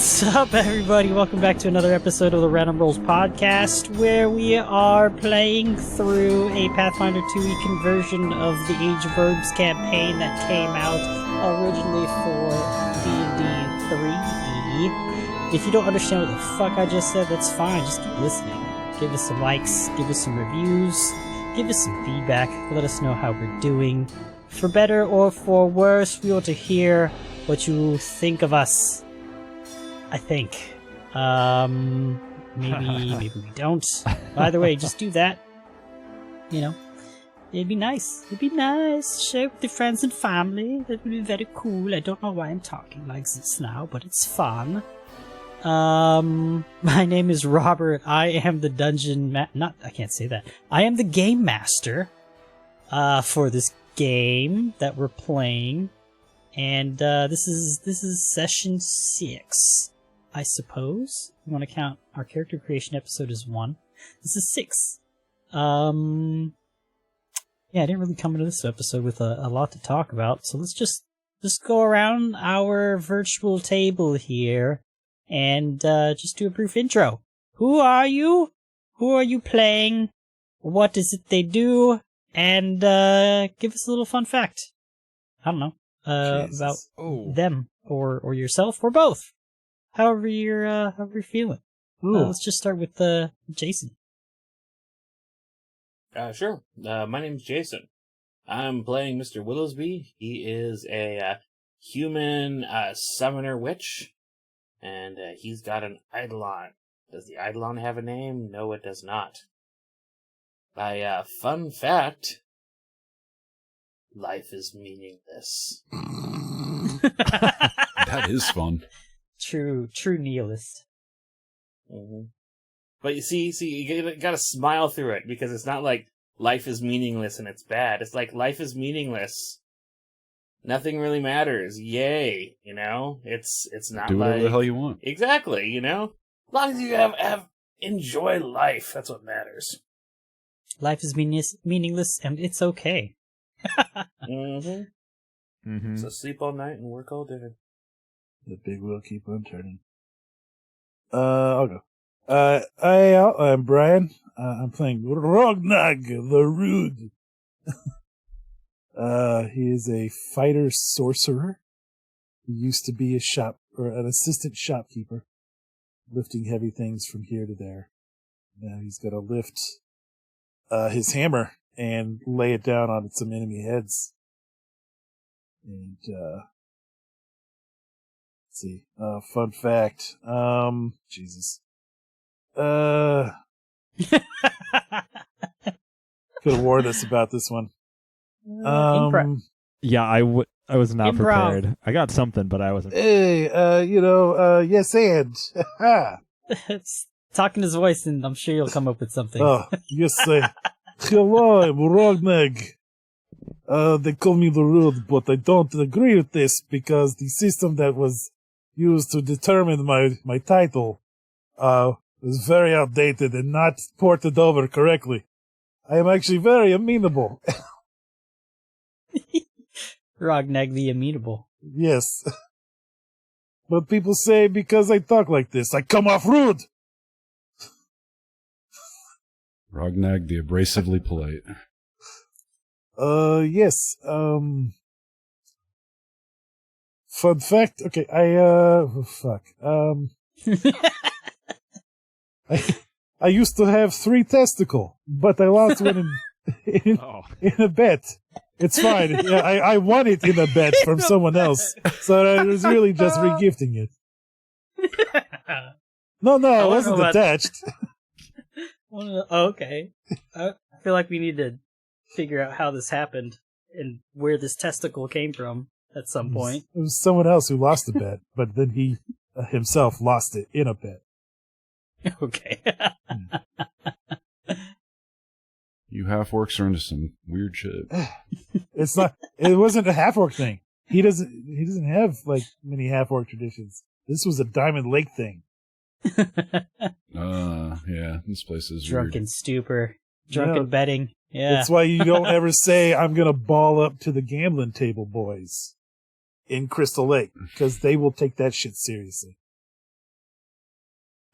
What's up, everybody? Welcome back to another episode of the Random Rolls podcast, where we are playing through a Pathfinder 2e conversion of the Age of Herbs campaign that came out originally for D&D 3e. If you don't understand what the fuck I just said, that's fine. Just keep listening. Give us some likes, give us some reviews, give us some feedback, let us know how we're doing. For better or for worse, we want to hear what you think of us. I think. Maybe we don't. Either way, just do that. You know, it'd be nice. It'd be nice. Share it with your friends and family. That would be very cool. I don't know why I'm talking like this now, but it's fun. My name is Robert. I am the dungeon I can't say that. I am the game master, for this game that we're playing. And, this is session 6. I suppose. You want to count our character creation episode as 1. This is 6. Yeah, I didn't really come into this episode with a lot to talk about, so let's just go around our virtual table here and just do a brief intro. Who are you? Who are you playing? What is it they do? And give us a little fun fact. I don't know. About them or yourself or both. However you're feeling. Let's just start with Jason. Sure. My name's Jason. I'm playing Mr. Willowsby. He is a human summoner witch, and he's got an eidolon. Does the eidolon have a name? No, it does not. Fun fact, life is meaningless. That is fun. True nihilist. Mm-hmm. But you see, you gotta smile through it, because it's not like life is meaningless and it's bad. It's like life is meaningless. Nothing really matters. Yay, you know? It's not do whatever like... the hell you want. Exactly, you know? As long as you have enjoy life, that's what matters. Life is meaningless and it's okay. Mm-hmm. Mm-hmm. So sleep all night and work all day. The big wheel keep on turning. I'll go. I'm Brian. I'm playing Rognog the Rude. He is a fighter sorcerer. He used to be an assistant shopkeeper, lifting heavy things from here to there. Now he's got to lift his hammer and lay it down on some enemy heads. And let's see. Fun fact. Jesus. Could have warned us about this one. Yeah, I was not Improv. prepared. I got something, but I wasn't. Hey, yes and. It's talking his voice, and I'm sure you'll come up with something. Oh, yes, hello, I'm Rognag. They call me the Rude, but I don't agree with this because the system that was used to determine my title was very outdated and not ported over correctly. I am actually very amenable. Rognag the Amenable. Yes. But people say because I talk like this, I come off rude. Rognag the abrasively polite. Yes. Fun fact. Okay, I used to have 3 testicles, but I lost one in a bet. It's fine. Yeah, I won it in a bet from someone else, so I was really just regifting it. No, I wasn't attached. Okay. I feel like we need to figure out how this happened and where this testicle came from at some point. It was someone else who lost the bet, but then he himself lost it in a bet. Okay. You half-orcs are into some weird shit. It wasn't a half-orc thing. He doesn't have like many half-orc traditions. This was a Diamond Lake thing. Yeah, this place is Drunken weird. stupor. Drunken betting. Yeah. That's why you don't ever say, I'm going to ball up to the gambling table boys in Crystal Lake, because they will take that shit seriously.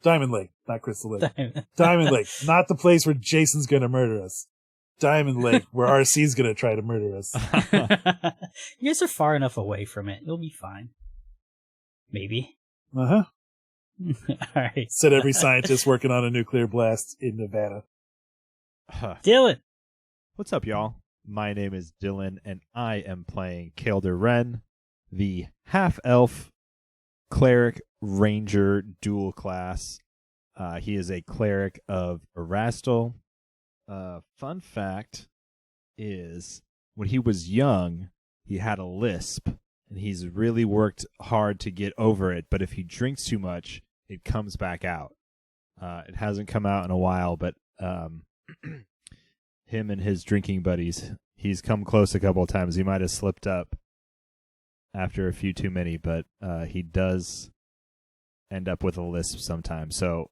Diamond Lake, not Crystal Lake. Diamond Lake, not the place where Jason's gonna murder us. Diamond Lake, where RC's gonna try to murder us. You guys are far enough away from it. You'll be fine. Maybe. Uh-huh. Alright. Said every scientist working on a nuclear blast in Nevada. Dylan! What's up, y'all? My name is Dylan, and I am playing Kaelder Wren, the half-elf cleric ranger dual class. He is a cleric of Erastil. Fun fact is, when he was young, he had a lisp, and he's really worked hard to get over it, but if he drinks too much, it comes back out. It hasn't come out in a while, but him and his drinking buddies, he's come close a couple of times. He might have slipped up after a few too many, but he does end up with a lisp sometimes. So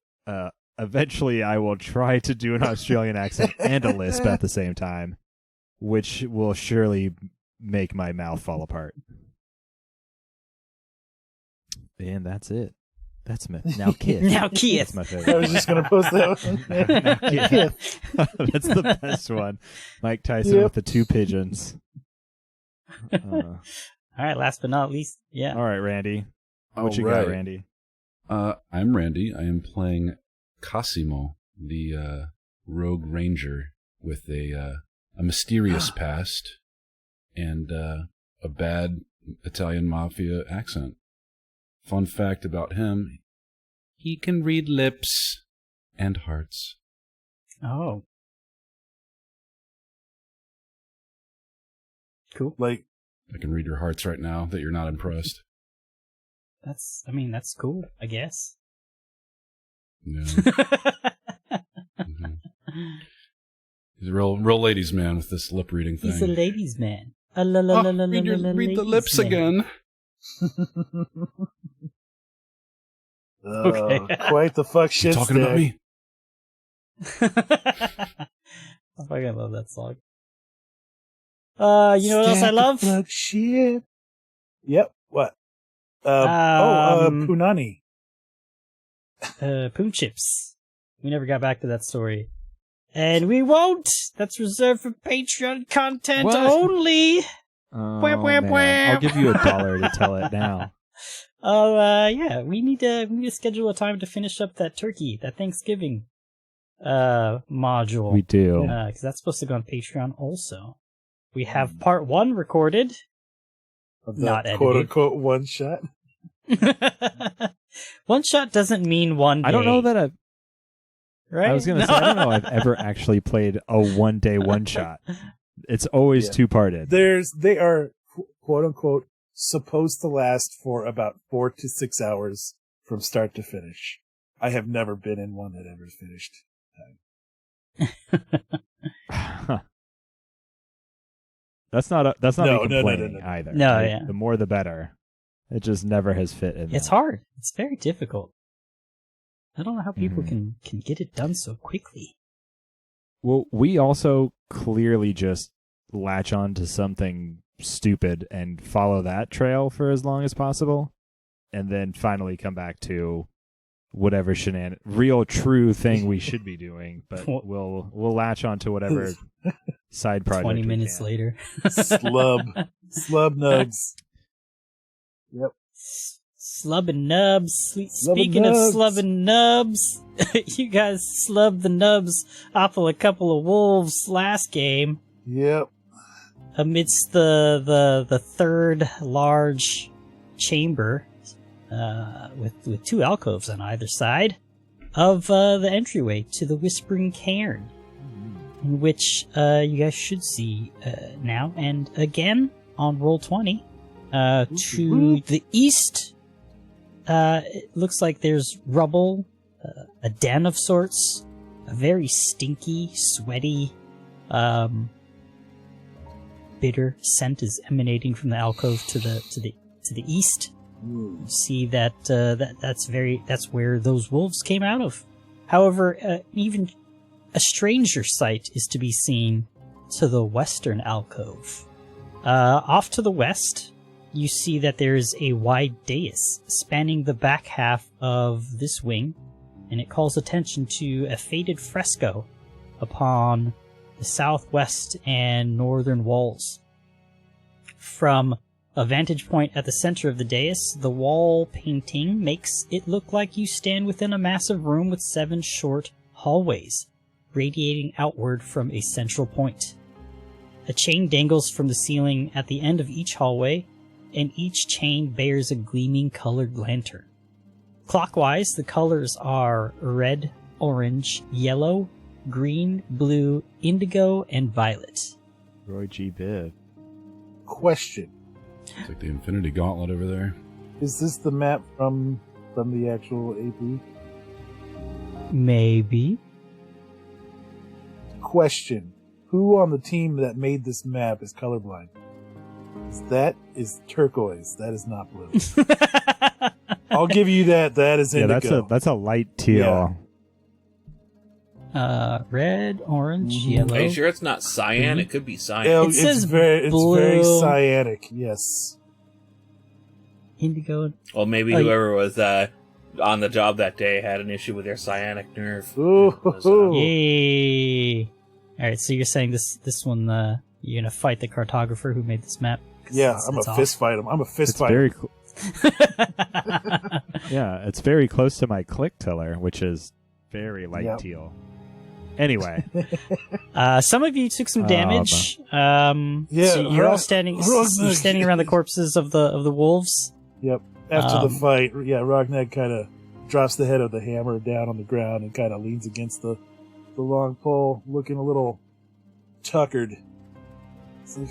eventually I will try to do an Australian accent and a lisp at the same time, which will surely make my mouth fall apart. And that's it. That's now Kith. Now Kith. That's my favorite. I was just gonna post that one. Now Kith. That's the best one. Mike Tyson with the two pigeons. All right, last but not least, yeah. All right, Randy. What All you right. got, Randy? I'm Randy. I am playing Cosimo, the rogue ranger with a mysterious past and a bad Italian mafia accent. Fun fact about him, he can read lips and hearts. Oh. Cool. Like, I can read your hearts right now that you're not impressed. That's cool, I guess. Yeah. Mm-hmm. He's a real ladies' man with this lip reading thing. He's a ladies' man. Read the lips again. Okay. Quite the fuck You shit. talking about me? I fucking love that song. You know what else I love? Fuck shit. Yep. What? Punani. Poon Chips. We never got back to that story. And we won't! That's reserved for Patreon content What? only! Oh, Wham, wham, man. wham. I'll give you $1 to tell it now. Yeah, we need to schedule a time to finish up that turkey, that Thanksgiving module. We do. Because that's supposed to go on Patreon also. We have part 1 recorded. Of Not the edited. quote unquote one shot. One shot doesn't mean one day. I don't know that I've... Right? I was going to say, I don't know I've ever actually played a one-day one-shot. It's always two-parted. They are quote unquote supposed to last for about 4 to 6 hours from start to finish. I have never been in one that ever finished. That's not me No, complaining no. either. No, Like, yeah. The more the better. It just never has fit in. It's there. hard. It's very difficult. I don't know how people can get it done so quickly. Well, we also clearly just latch on to something stupid and follow that trail for as long as possible, and then finally come back to whatever real true thing we should be doing. But we'll latch on to whatever side project. 20 we minutes can. later. Slub nugs. Yep. Slubbin Nubs. Speaking Nubs. of slubbin Nubs, you guys slubbed the Nubs off of a couple of wolves last game. Yep. Amidst the third large chamber, with 2 alcoves on either side of the entryway to the Whispering Cairn, in which you guys should see now and again on Roll20. To the east, it looks like there's rubble, a den of sorts, a very stinky, sweaty, bitter scent is emanating from the alcove to the east. You see that that's where those wolves came out of. However, even a stranger sight is to be seen to the western alcove. Off to the west, you see that there is a wide dais spanning the back half of this wing, and it calls attention to a faded fresco upon the southwest and northern walls. From a vantage point at the center of the dais, the wall painting makes it look like you stand within a massive room with 7 short hallways, radiating outward from a central point. A chain dangles from the ceiling at the end of each hallway, and each chain bears a gleaming colored lantern. Clockwise, the colors are red, orange, yellow, green, blue, indigo, and violet. Roy G. Biv. Question. It's like the Infinity Gauntlet over there. Is this the map from the actual AP? Maybe. Question. Who on the team that made this map is colorblind? That is turquoise. That is not blue. I'll give you that. That is indigo. That's a light teal. Red, orange, yellow. Are you sure it's not cyan? It could be cyan. Yeah, It says it's very blue. cyanic. Yes. Indigo. Well, maybe Oh, whoever was on the job that day had an issue with their cyanic nerve. Ooh. It was, Yay! Alright, so you're saying this one, you're gonna fight the cartographer who made this map? 'Cause Yeah, it's I'm a awesome. fist fight him. I'm a fist It's fight very him. Yeah, it's very close to my click tiller, which is very light Yep. teal. Anyway, Some of you took some damage. Yeah, so you're all standing. You're Ragnar- standing around the corpses of the wolves. Yep. After the Um, fight, yeah, Ragnar kind of drops the head of the hammer down on the ground and kind of leans against the long pole, looking a little tuckered. It's like,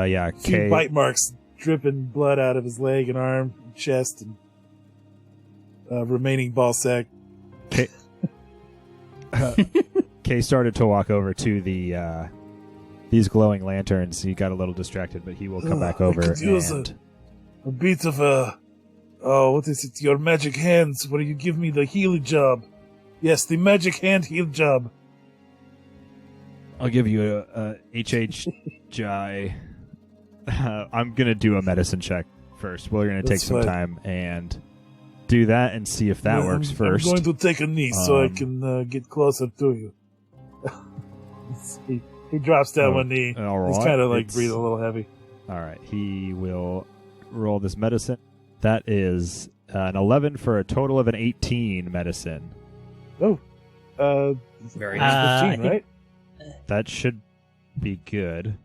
yeah, a few Kay, bite marks dripping blood out of his leg and arm, and chest, and remaining ball sack. Kay started to walk over to the these glowing lanterns. He got a little distracted, but he will come back I over could use and a bit of what is it? Your magic hands, where you give me the heal job. Yes, the magic hand heal job. I'll give you a HHJ. I'm gonna do a medicine check first. We're gonna take That's some fine. time and do that and see if that Well, works I'm first. going to take a knee so I Um, can get closer to you. he drops down one knee. all He's right. kind of like It's- breathing a little heavy. All right, he will roll this medicine. That is an 11 for a total of an 18 medicine. Oh, Very Uh, nice. I 15, think- right? That should be good.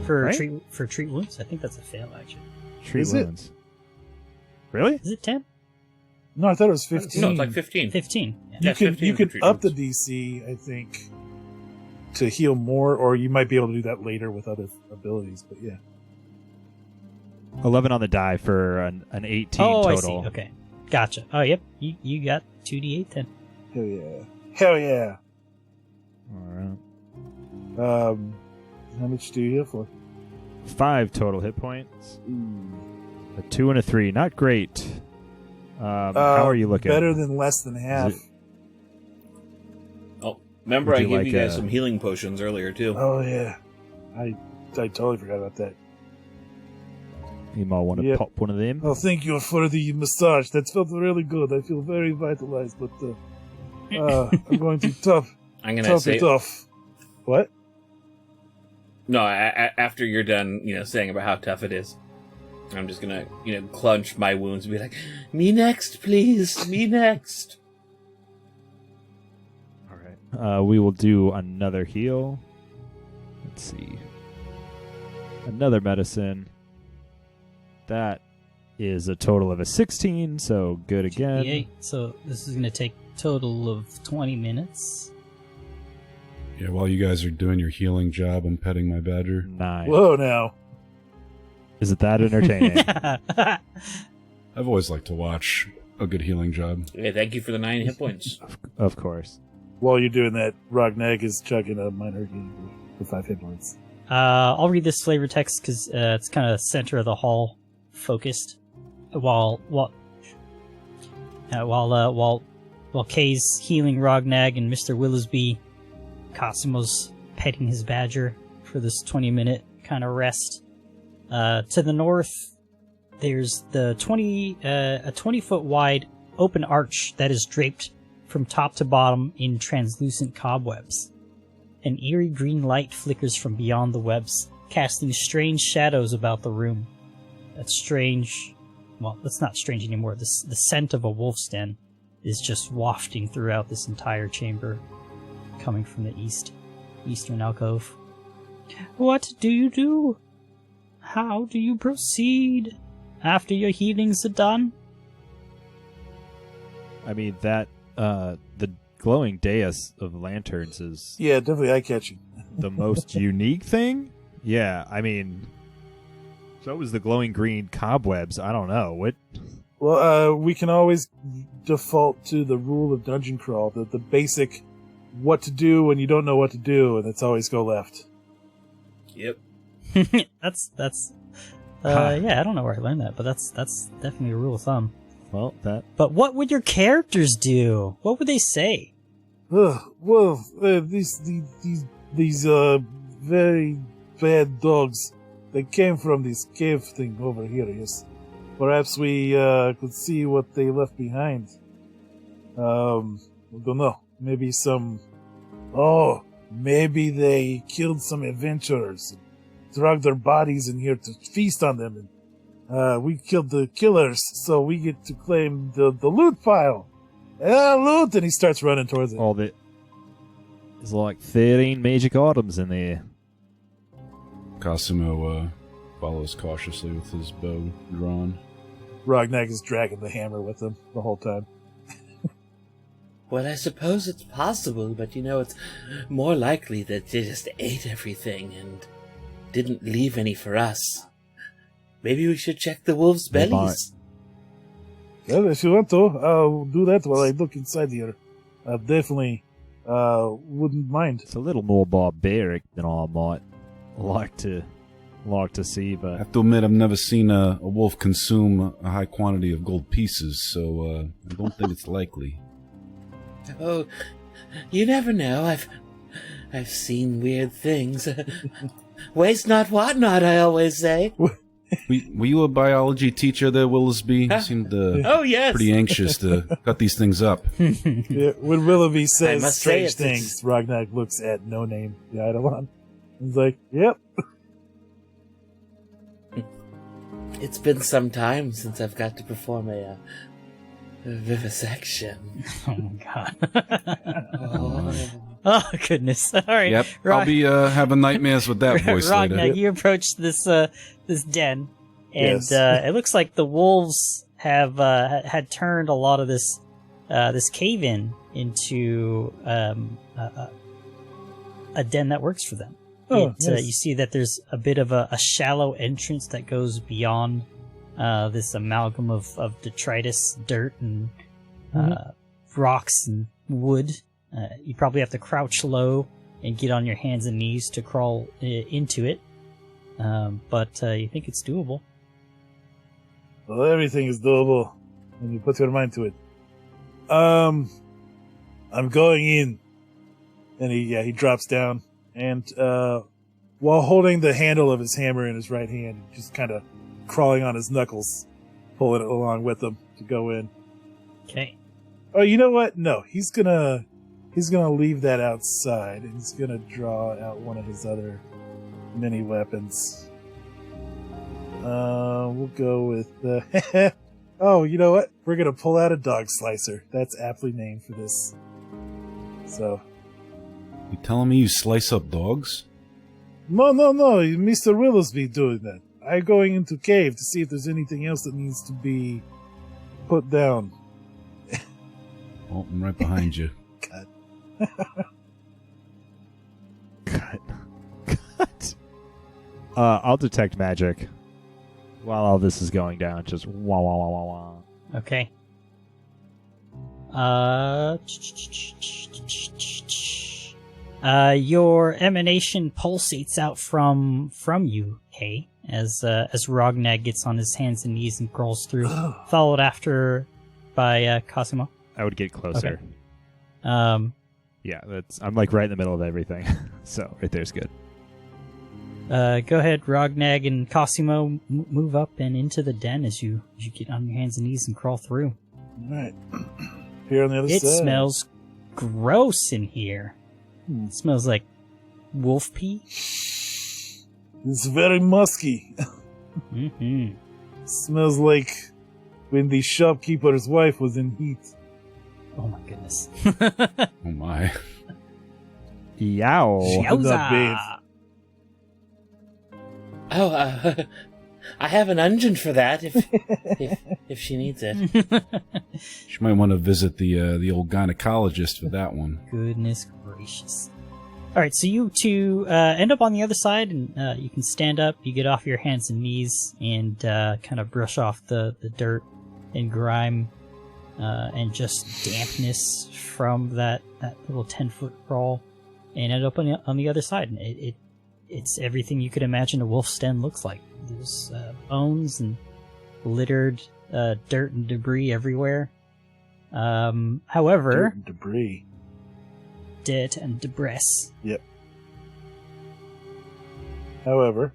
For Right? treat wounds. I think that's a fail actually. Treat Is it? wounds. Really? Is it 10? No, I thought it was 15. No, it's like 15. 15. Yeah. You Yeah, can 15 you can for treat up the wounds. DC, I think, to heal more, or you might be able to do that later with other abilities. But yeah, 11 on the die for an 18 Oh, total. I see. Okay. Gotcha. Oh, yep. You got 2d8 then. hell yeah, hell yeah. All right. How much do you heal for? 5 total hit points. A 2 and a 3. Not great. How are you looking? Better than less than half. Is Oh, remember Would I you gave like you guys a- some healing potions earlier, too. Oh yeah, I totally forgot about that. You might want to Yep. pop one of them. Oh, thank you for the massage. That felt really good. I feel very vitalized, but I'm going to top I'm going to say... it off. What? No, after you're done, saying about how tough it is, I'm just going to, clench my wounds and be like, me next, please. Me next. All right. We will do another heal. Let's see. Another medicine. That is a total of a 16, so good again. 2d8. So this is going to take a total of 20 minutes. Yeah, while you guys are doing your healing job, I'm petting my badger. 9. Whoa, now. Is it that entertaining? I've always liked to watch a good healing job. Okay, thank you for the 9 hit points. Of course. While you're doing that, Rognag is chugging a minor healing for 5 hit points. I'll read this flavor text because it's kind of center of the hall focused. While Kay's healing Rognag and Mr. Willisby, Cosimo's petting his badger for this 20-minute kind of rest. To the north, there's a 20-foot wide open arch that is draped from top to bottom in translucent cobwebs. An eerie green light flickers from beyond the webs, casting strange shadows about the room. That's strange. Well, that's not strange anymore. The scent of a wolf's den is just wafting throughout this entire chamber, coming from the eastern alcove. What do you do? How do you proceed after your healings are done? I mean, that, the glowing dais of lanterns is Yeah, definitely eye-catching. the most unique thing? Yeah, I mean, so is the glowing green cobwebs. I don't know. What? Well, we can always default to the rule of dungeon crawl, the basic what to do when you don't know what to do, and it's always go left. Yep. that's yeah, I don't know where I learned that, but that's definitely a rule of thumb. Well, that. But what would your characters do? What would they say? These very bad dogs, they came from this cave thing over here, yes. Perhaps we could see what they left behind. I don't know. Maybe maybe they killed some adventurers, dragged their bodies in here to feast on them, and we killed the killers, so we get to claim the loot pile. Loot! And he starts running towards it. All the. There's like 13 magic items in there. Cosimo follows cautiously with his bow drawn. Rognak is dragging the hammer with him the whole time. Well, I suppose it's possible, but it's more likely that they just ate everything and didn't leave any for us. Maybe we should check the wolves' They bellies. Yeah, if you want to, I'll do that while I look inside here. I definitely wouldn't mind. It's a little more barbaric than I might like to see, I but have to admit, I've never seen a wolf consume a high quantity of gold pieces, so I don't think it's likely. Oh, you never know. I've seen weird things. Waste not, want not, I always say. Were you a biology teacher there, Willisby? You seemed Oh, yes. pretty anxious to cut these things up. Yeah, when Willoughby I says must say strange it's- things, Rognak looks at No Name, the Eidolon. He's like, yep. It's been some time since I've got to perform a vivisection. Oh my god. Oh. Oh goodness. All right. Yep, I'll be having nightmares with that voice Rognak, later. you approach this den, and Yes. it looks like the wolves have had turned a lot of this cave in into a den that works for them. Oh, yes. You see that there's a bit of a shallow entrance that goes beyond this amalgam of detritus, dirt, and rocks and wood. You probably have to crouch low and get on your hands and knees to crawl into it. But you think it's doable. Well, everything is doable when you put your mind to it. I'm going in. And he drops down. And while holding the handle of his hammer in his right hand, just kind of crawling on his knuckles, pulling it along with him to go in. Okay. Oh, you know what? No, he's gonna leave that outside, and he's gonna draw out one of his other mini weapons. We'll go with the. Oh, you know what? We're gonna pull out a dog slicer. That's aptly named for this. So. You telling me you slice up dogs? No, Mr. Willowsby doing that. I'm going into cave to see if there's anything else that needs to be put down. Oh, I'm right behind you. Cut. I'll detect magic while all this is going down. Just wah wah wah wah wah. Okay. Your emanation pulsates out from you, Kay, as Rognag gets on his hands and knees and crawls through, followed after by Cosimo. I would get closer. Okay. Yeah, I'm like right in the middle of everything, so right there's good. Go ahead, Rognag and Cosimo, move up and into the den as you get on your hands and knees and crawl through. Alright. Here on the other It side. smells gross in here. It smells like wolf pee. It's very musky. Mm-hmm. Smells like when the shopkeeper's wife was in heat. Oh my goodness. Oh my. Yow. Yowza! Oh, I have an ungent for that if she needs it. She might want to visit the old gynecologist for that one. Goodness gracious. Alright, so you two end up on the other side, and you can stand up, you get off your hands and knees, and kind of brush off the dirt and grime and just dampness from that little 10-foot crawl, and end up on the other side. And it's everything you could imagine a wolf's den looks like. There's bones and littered dirt and debris everywhere. However... Dirt and debris. Dirt and debris. Yep. However...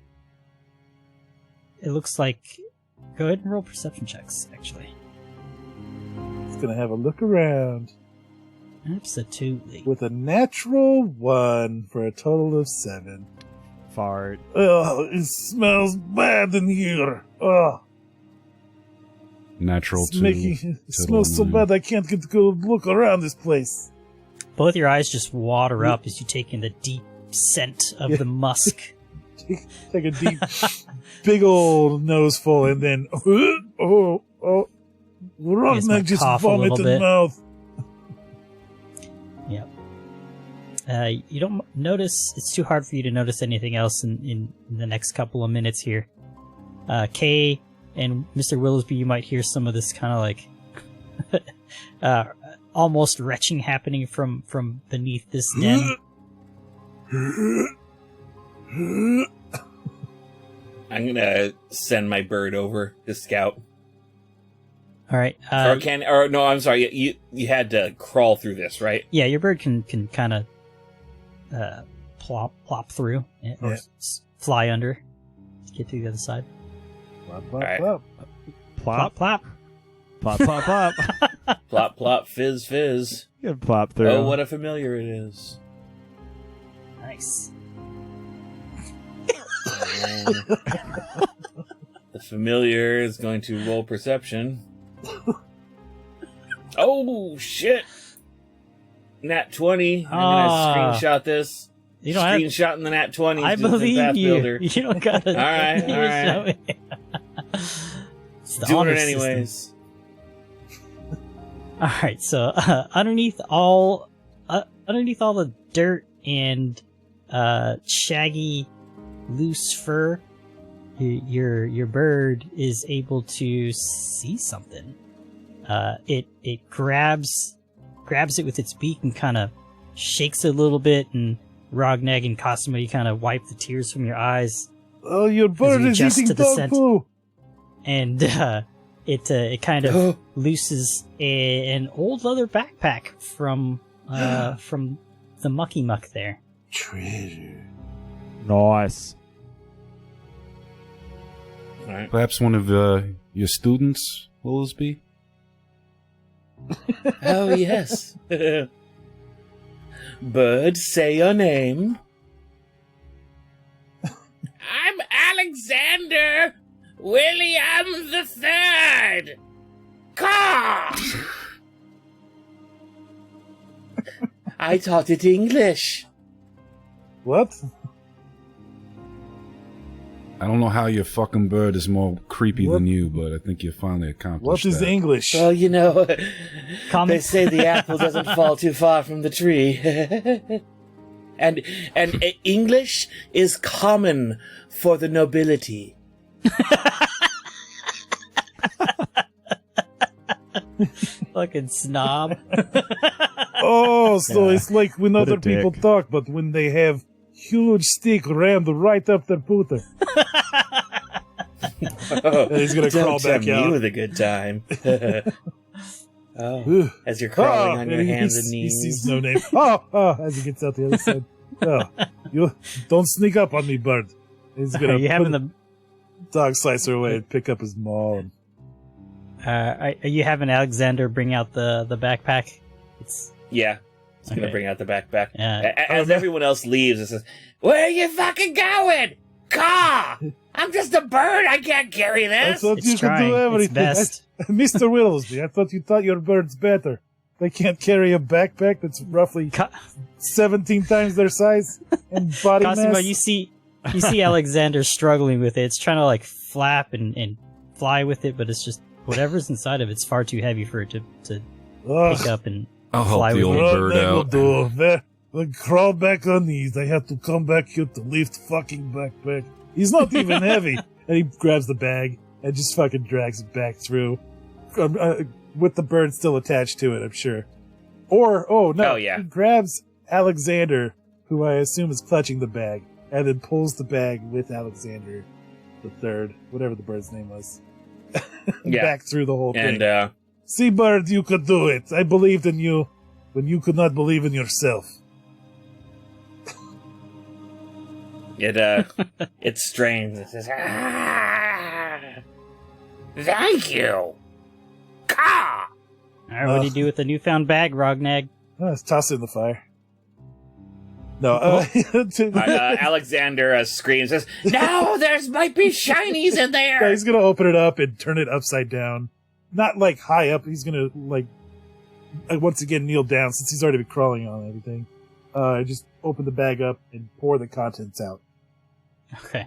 It looks like... Go ahead and roll perception checks, actually. It's gonna have a look around. Absolutely. With a natural 1 for a total of 7. Fart. Oh, it smells bad in here. Oh, Natural it's 2. it smells so 9. bad I can't get to go look around this place. Both your eyes just water up as you take in the deep scent of the musk. Take a deep, big old noseful, and then Rockneck just cough a vomit little in bit. the mouth. Yep. You don't notice, it's too hard for you to notice anything else in the next couple of minutes here. Kay and Mr. Willowsby, you might hear some of this kind of like almost retching happening from beneath this den. I'm gonna send my bird over to scout. All right. No, I'm sorry. You had to crawl through this, right? Yeah, your bird can kind of plop through or fly under to get to the other side. Plop, plop, Alright. plop. Plop, plop. Plop, plop, plop. Plop, plop, fizz, fizz. You can plop through. Oh, what a familiar it is. Nice. And the familiar is going to roll perception. Oh, shit! Nat 20. I'm gonna screenshot this. You don't have. Screenshotting the Nat 20. I believe you. Builder. You don't gotta. All right. It's the Doing honor it system. anyways. All right, so underneath all the dirt and shaggy, loose fur, your bird is able to see something. It grabs it with its beak and kind of shakes it a little bit. And Rognag and Cosimo, you kind of wipe the tears from your eyes, Oh, your bird you is adjust eating to the dog scent. poo. and it kind of looses an old leather backpack from the mucky muck there. Treasure. Nice. All right. Perhaps one of your students, Willowsby? Oh, yes. Bird, say your name. I'm Alexander William the Third. Caw! I taught it English. What? I don't know how your fucking bird is more creepy than you, but I think you finally accomplished What is that. English? Well, you know, Common- they say the apple doesn't fall too far from the tree. and English is common for the nobility. Fucking snob. Oh, so Yeah. it's like when What a other people dick. talk, but when they have huge stick rammed right up their pooter. He's gonna crawl Don't back tell me out. with a good time. Oh, Ugh. as you're crawling Ah, on your and hands and he knees. sees no name. As he gets out the other side. Oh, you don't sneak up on me, bird. He's Are gonna you put having the the? dog slicer away and pick up his maul. And Are you having Alexander bring out the backpack? It's Yeah. He's gonna Okay. bring out the backpack. Yeah. As everyone else leaves, it says, "Where are you fucking going? Caw! I'm just a bird. I can't carry I this." thought It's you could trying do its everything. best. Mr. Willowsby, I thought you thought your bird's better. They can't carry a backpack that's roughly 17 times their size and body Cosimo, mass. you see Alexander struggling with it. It's trying to like flap and fly with it, but it's just whatever's inside of it's far too heavy for it to Ugh. pick up and I'll fly help the with old it. bird that will out. do. Then crawl back on these. I have to come back here to lift fucking backpack. He's not even heavy. And he grabs the bag and just fucking drags it back through. With the bird still attached to it, I'm sure. Or, oh no, Oh, yeah. he grabs Alexander, who I assume is clutching the bag, and then pulls the bag with Alexander the third, whatever the bird's name was, Yeah. back through the whole thing. And See, bird, you could do it. I believed in you when you could not believe in yourself. it's strange. It says, "Thank you, Caw." All right, what do you do with the newfound bag, Rognag? Let's toss it in the fire. No, Alexander screams, says, "No, there's might be shinies in Yeah, there." he's gonna open it up and turn it upside down. Not like high up. He's gonna once again kneel down since he's already been crawling on everything. Just open the bag up and pour the contents out. Okay,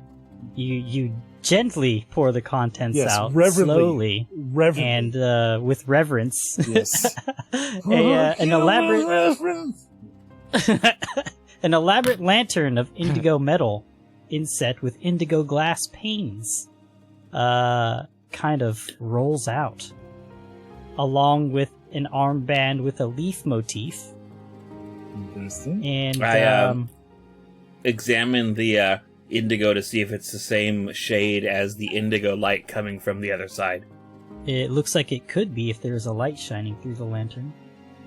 you gently pour the contents Yes, out reverently. slowly Reverently. and with reverence. Yes. An elaborate reference. an elaborate lantern of indigo metal inset with indigo glass panes kind of rolls out, along with an armband with a leaf motif. Interesting. And I examine the indigo to see if it's the same shade as the indigo light coming from the other side. it looks like it could be if there's a light shining through the lantern.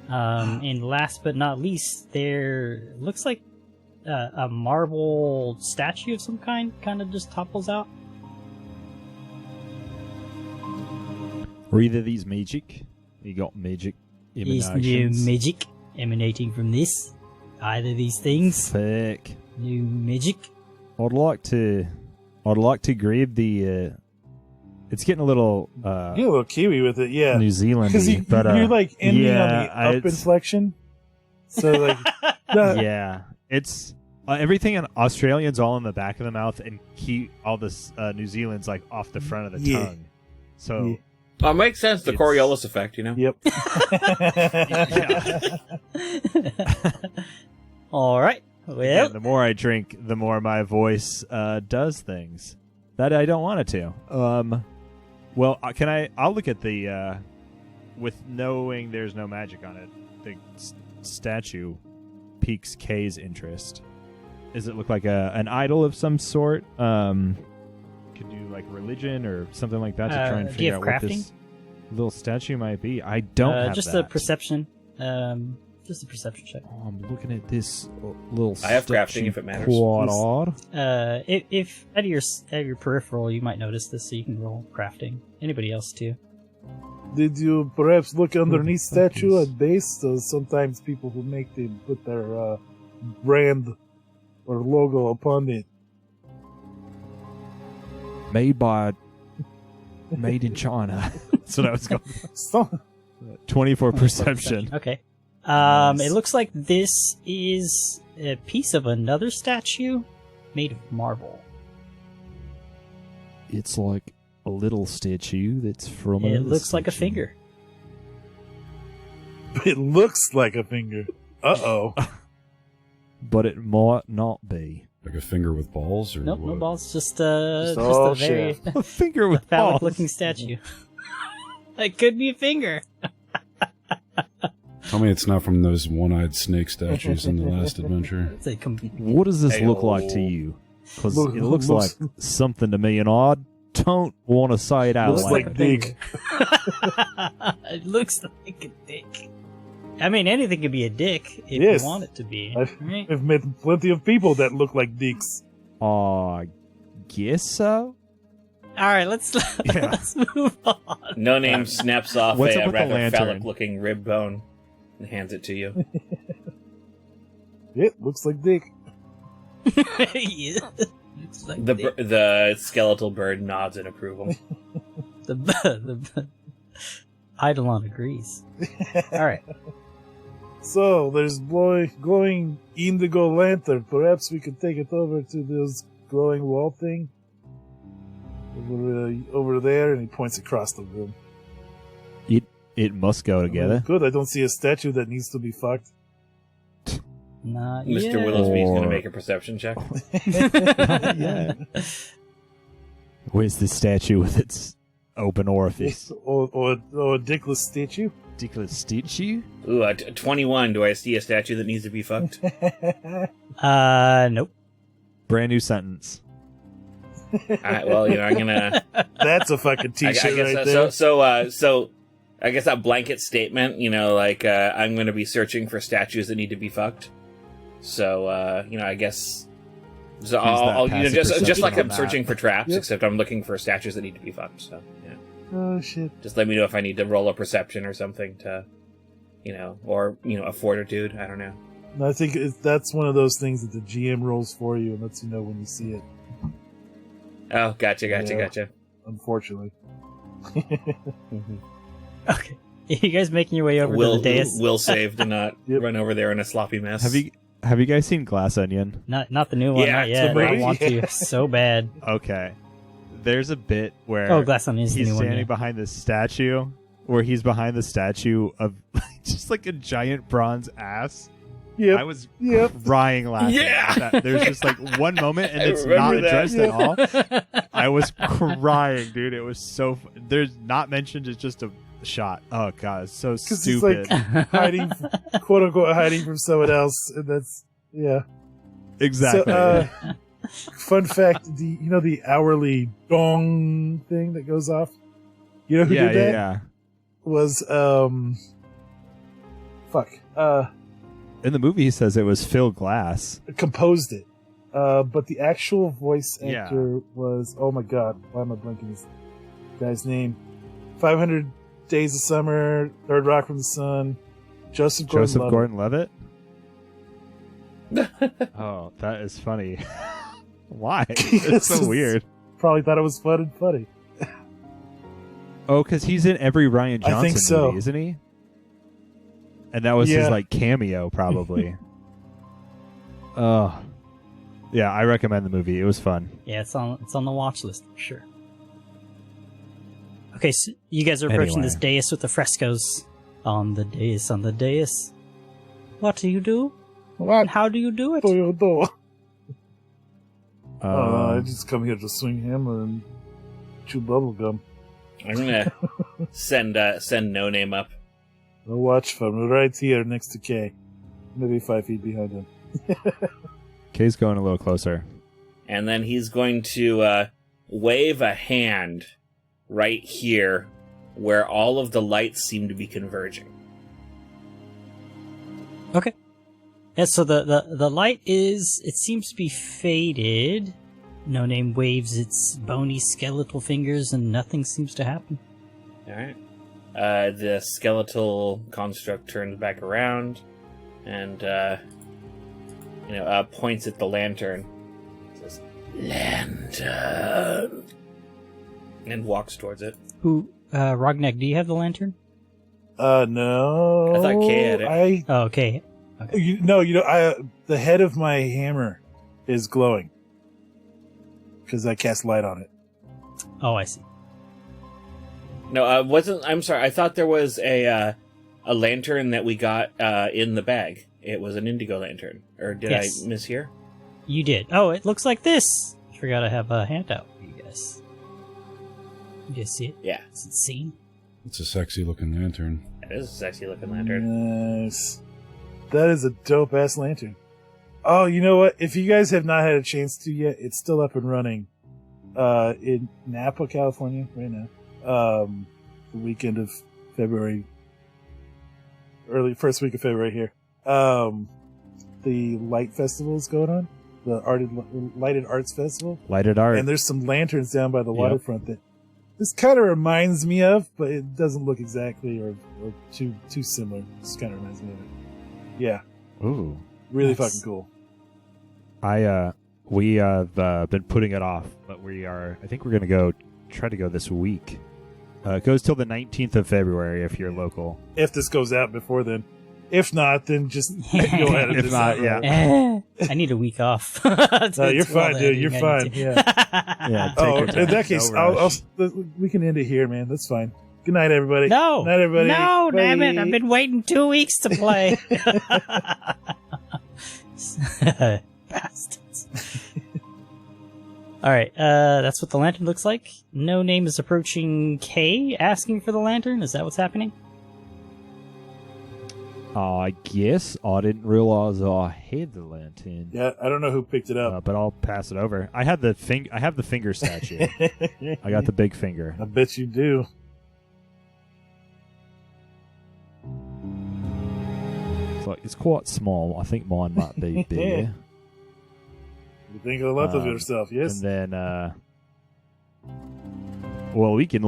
And last but not least, there looks like a marble statue of some kind of just topples out. Were either of these magic? You got magic Is emanations? new magic emanating from this? Either of these things? Thick. New magic? I'd like to grab the. It's getting a little You're a little Kiwi with it, yeah. New Zealand, Because but you're like ending on the yeah, up it's- inflection. So like, no, yeah, it's everything in Australian's all in the back of the mouth, and all this New Zealand's like off the front of the Yeah. tongue. So Yeah. Well, it makes sense, the It's- Coriolis effect, you know? Yep. All right. Well, again, the more I drink, the more my voice does things that I don't want it to. Well, I'll look at the with knowing there's no magic on it. The statue piques Kay's interest. Does it look like an idol of some sort? Could do like religion or something like that to try and do you figure have out what crafting? this little statue might be. I don't have just that. a perception. Just a perception check. Oh, I'm looking at this little I have crafting statue if it matters. quite odd. If out of your peripheral, you might notice this, so you can roll crafting. Anybody else too? Did you perhaps look underneath the fuck statue is- at base? So sometimes people who make them put their brand or logo upon it. Made in China. So that was going So, 24 perception. Okay. Nice. It looks like this is a piece of another statue made of marble. It's like a little statue that's from. It another looks like a statue. finger. it looks like a finger. Uh-oh. But it might not be. Like a finger with balls, or Nope, what? no balls. Just all a very A finger with balls. phallic-looking statue. It could be a finger. Tell me it's not from those one-eyed snake statues in the last adventure. It's a What does this look like to Ayo. you? Because Look- it looks looks- like something to me, and I don't want to say it out Looks loud. like a dick. It looks like a dick. I mean, anything could be a dick if Yes. you want it to be. I've- Right? I've met plenty of people that look like dicks. I guess so. All right, let's move on. No Name snaps off What's up a with the rather lantern? phallic-looking rib bone and hands it to you. It looks like dick. Yeah. It's like The skeletal bird nods in approval. the Eidolon agrees. All right. So, there's glowing indigo lantern. Perhaps we could take it over to this glowing wall thing. Over there, and he points across the room. It must go together. Good, I don't see a statue that needs to be fucked. Not Mr. yet. Willowsby's going to Or- make a perception check. Yeah. Where's the statue with its open orifice? or a dickless statue? Ridiculous statue? Ooh, 21. Do I see a statue that needs to be fucked? Nope. Brand new sentence. Well, I'm gonna. That's a fucking I t-shirt guess right there. so. I guess that blanket statement, I'm going to be searching for statues that need to be fucked. So, I guess. So I'll passive just perception like on I'm that. search for traps, Yep. except I'm looking for statues that need to be fucked. So, yeah. Oh, shit. Just let me know if I need to roll a perception or something to, or a fortitude. I don't know. And I think that's one of those things that the GM rolls for you and lets you know when you see it, Oh, gotcha. Yeah. unfortunately. Mm-hmm. Okay. You guys making your way over Will to the dais? will save to not Yep. run over there in a sloppy mess. Have you guys seen Glass Onion? Not the new one. Yeah, Not it's yet. a movie. I want to so bad. Okay. There's a bit where Oh, Glass Onion is the he's new one. standing Yeah. behind the statue, where he's behind the statue of just like a giant bronze ass. Yep. I was Yep. crying laughing. Yeah. at that. There's just like one moment, and I it's remember not that. addressed at all. I was crying, dude. It was so. There's not mentioned. It's just a shot. Oh god, it's so 'Cause it's stupid. like- hiding, quote unquote, hiding from someone else, and that's yeah. Exactly. So, fun fact: the hourly dong thing that goes off. You know who yeah, did that? yeah. Was In the movie, he says it was Phil Glass. composed it. But the actual voice Yeah. actor was, oh my god, why am I blanking this guy's name? 500 Days of Summer, Third Rock from the Sun, Joseph Gordon-Levitt. Gordon-Levitt. Oh, that is funny. Why? It's so weird. Probably thought it was fun and funny. Oh, because he's in every Ryan I Johnson think so. movie, isn't he? And that was Yeah. his like cameo, probably. Oh, yeah, I recommend the movie. It was fun. Yeah, it's on the watch list for sure. Okay, so you guys are approaching Anyway. this dais with the frescoes. On the dais. What do you do? What? How do you do it? do you do? I Um, just come here to swing hammer and chew bubble gum. I'm gonna send No Name up. I'll watch from right here next to Kay. Maybe 5 feet behind him. Kay's going a little closer. And then he's going to wave a hand right here where all of the lights seem to be converging. Okay. Yeah, so the light it seems to be faded. No Name waves its bony skeletal fingers and nothing seems to happen. Alright. The skeletal construct turns back around and, points at the lantern. Says, "Lantern!" And walks towards it. Who, Rognek, do you have the lantern? No. I thought Kay had it. Oh, okay. The head of my hammer is glowing because I cast light on it. Oh, I see. No, I'm sorry. I thought there was a lantern that we got in the bag. It was an indigo lantern. Or did Yes. I mishear? You did. Oh, it looks like this. I forgot I have a handout for you guys. You guys see it? Yeah, Is it seen? It's a sexy looking lantern. it is a sexy looking lantern. Nice. That is a dope ass lantern. Oh, you know what? If you guys have not had a chance to yet, it's still up and running. In Napa, California, right now. The weekend of February, first week of February here. The Light Festival is going on. Lighted Arts Festival. Lighted art. And there's some lanterns down by the Yep. waterfront that this kind of reminds me of, but it doesn't look exactly or too similar. This kind of reminds me of it. Yeah, Ooh. really Nice. fucking cool. We have been putting it off, but I think we're gonna try to go this week. It goes till the 19th of February if you're local. If this goes out before then. If not, then just go ahead and If not, decide. yeah. I need a week off. No, you're fine, dude. You're fine. Yeah. Yeah. Oh, Take your in that time. case, No rush. we can end it here, man. That's fine. Good night, everybody. No, Good night, everybody. no, damn it! Bye. I've been waiting 2 weeks to play. Bastards. All right, that's what the lantern looks like. No Name is approaching Kay, asking for the lantern. Is that what's happening? I guess I didn't realize I had the lantern. Yeah, I don't know who picked it up. But I'll pass it over. I have the finger statue. I got the big finger. I bet you do. It's quite small. I think mine might be bigger. You think a lot of yourself, yes? And then, well, we can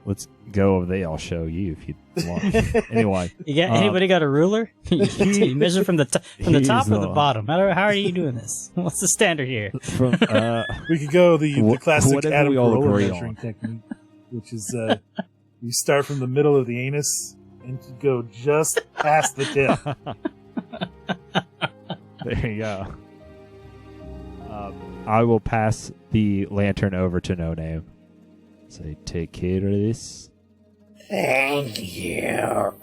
let's go over there. I'll show you if you want. Anyway, Anybody got a ruler? You measure from the top or the He's, bottom. How are you doing this? What's the standard here? from We could go the classic whatever Adam we all Carolla agree measuring technique, which is you start from the middle of the anus and you go just past the tip. there you go. I will pass the lantern over to No Name. Say, take care of this. Thank you.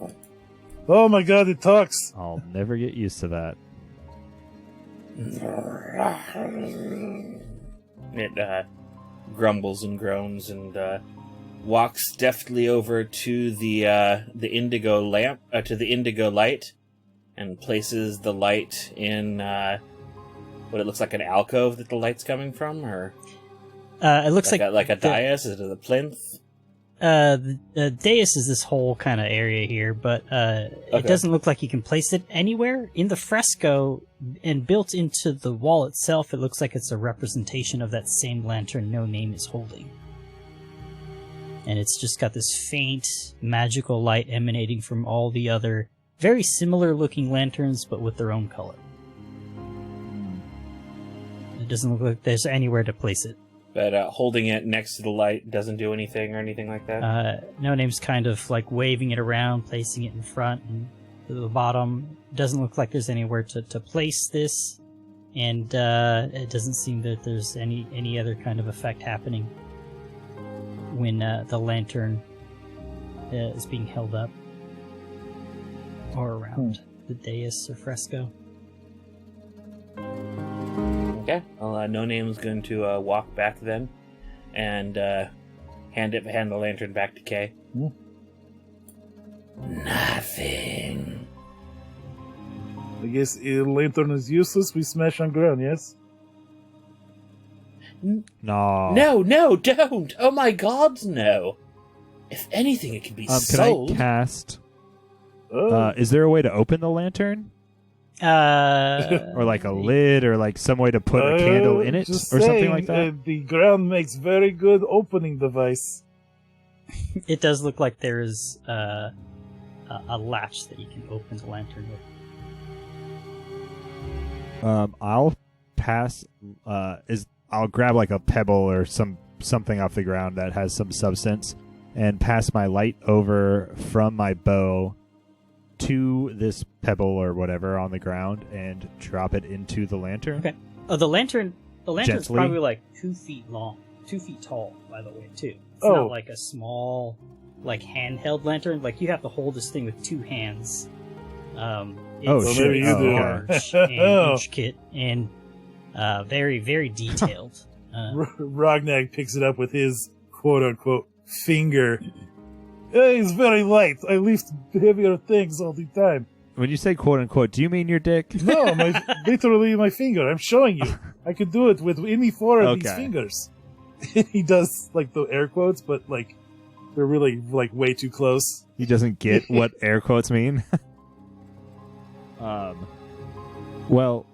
Oh my god, it talks. I'll never get used to that. It grumbles and groans and walks deftly over to the indigo lamp, to the indigo light, and places the light in what it looks like an alcove that the light's coming from, or It looks like a dais. Is it a plinth? The dais is this whole kind of area here, but it doesn't look like you can place it anywhere. In the fresco and built into the wall itself, it looks like it's a representation of that same lantern No Name is holding. And it's just got this faint magical light emanating from all the other very similar looking lanterns, but with their own color. It doesn't look like there's anywhere to place it. But holding it next to the light doesn't do anything or anything like that? No Name's kind of like waving it around, placing it in front and to the bottom. Doesn't look like there's anywhere to place this, and it doesn't seem that there's any other kind of effect happening when the lantern is being held up or around the dais or fresco. Okay. Well, No Name's going to walk back then and hand the lantern back to Kay. Nothing. I guess a lantern is useless. We smash on ground, yes? No. No, don't! Oh my god, no! If anything, it can be Can sold. I cast? Oh. Is there a way to open the lantern? Or like a lid, or like some way to put a candle in it, or just something saying, like that? The ground makes very good opening device. It does look like there is a latch that you can open the lantern with. I'll pass. I'll grab like a pebble or something off the ground that has some substance, and pass my light over from my bow to this pebble or whatever on the ground, and drop it into the lantern. Okay. Oh, the lantern's Gently. probably like 2 feet long, 2 feet tall, by the way, too. It's Oh. not like a small, like handheld lantern. Like you have to hold this thing with 2 hands. Oh, It's shit. maybe you do. large and intricate and very, very detailed. Rognag picks it up with his quote-unquote finger. It's very light. I lift heavier things all the time. When you say quote unquote, do you mean your dick? No, literally my finger. I'm showing you. I could do it with any 4 of these Okay. fingers. He does like the air quotes, but like they're really like way too close. He doesn't get what air quotes mean. Well,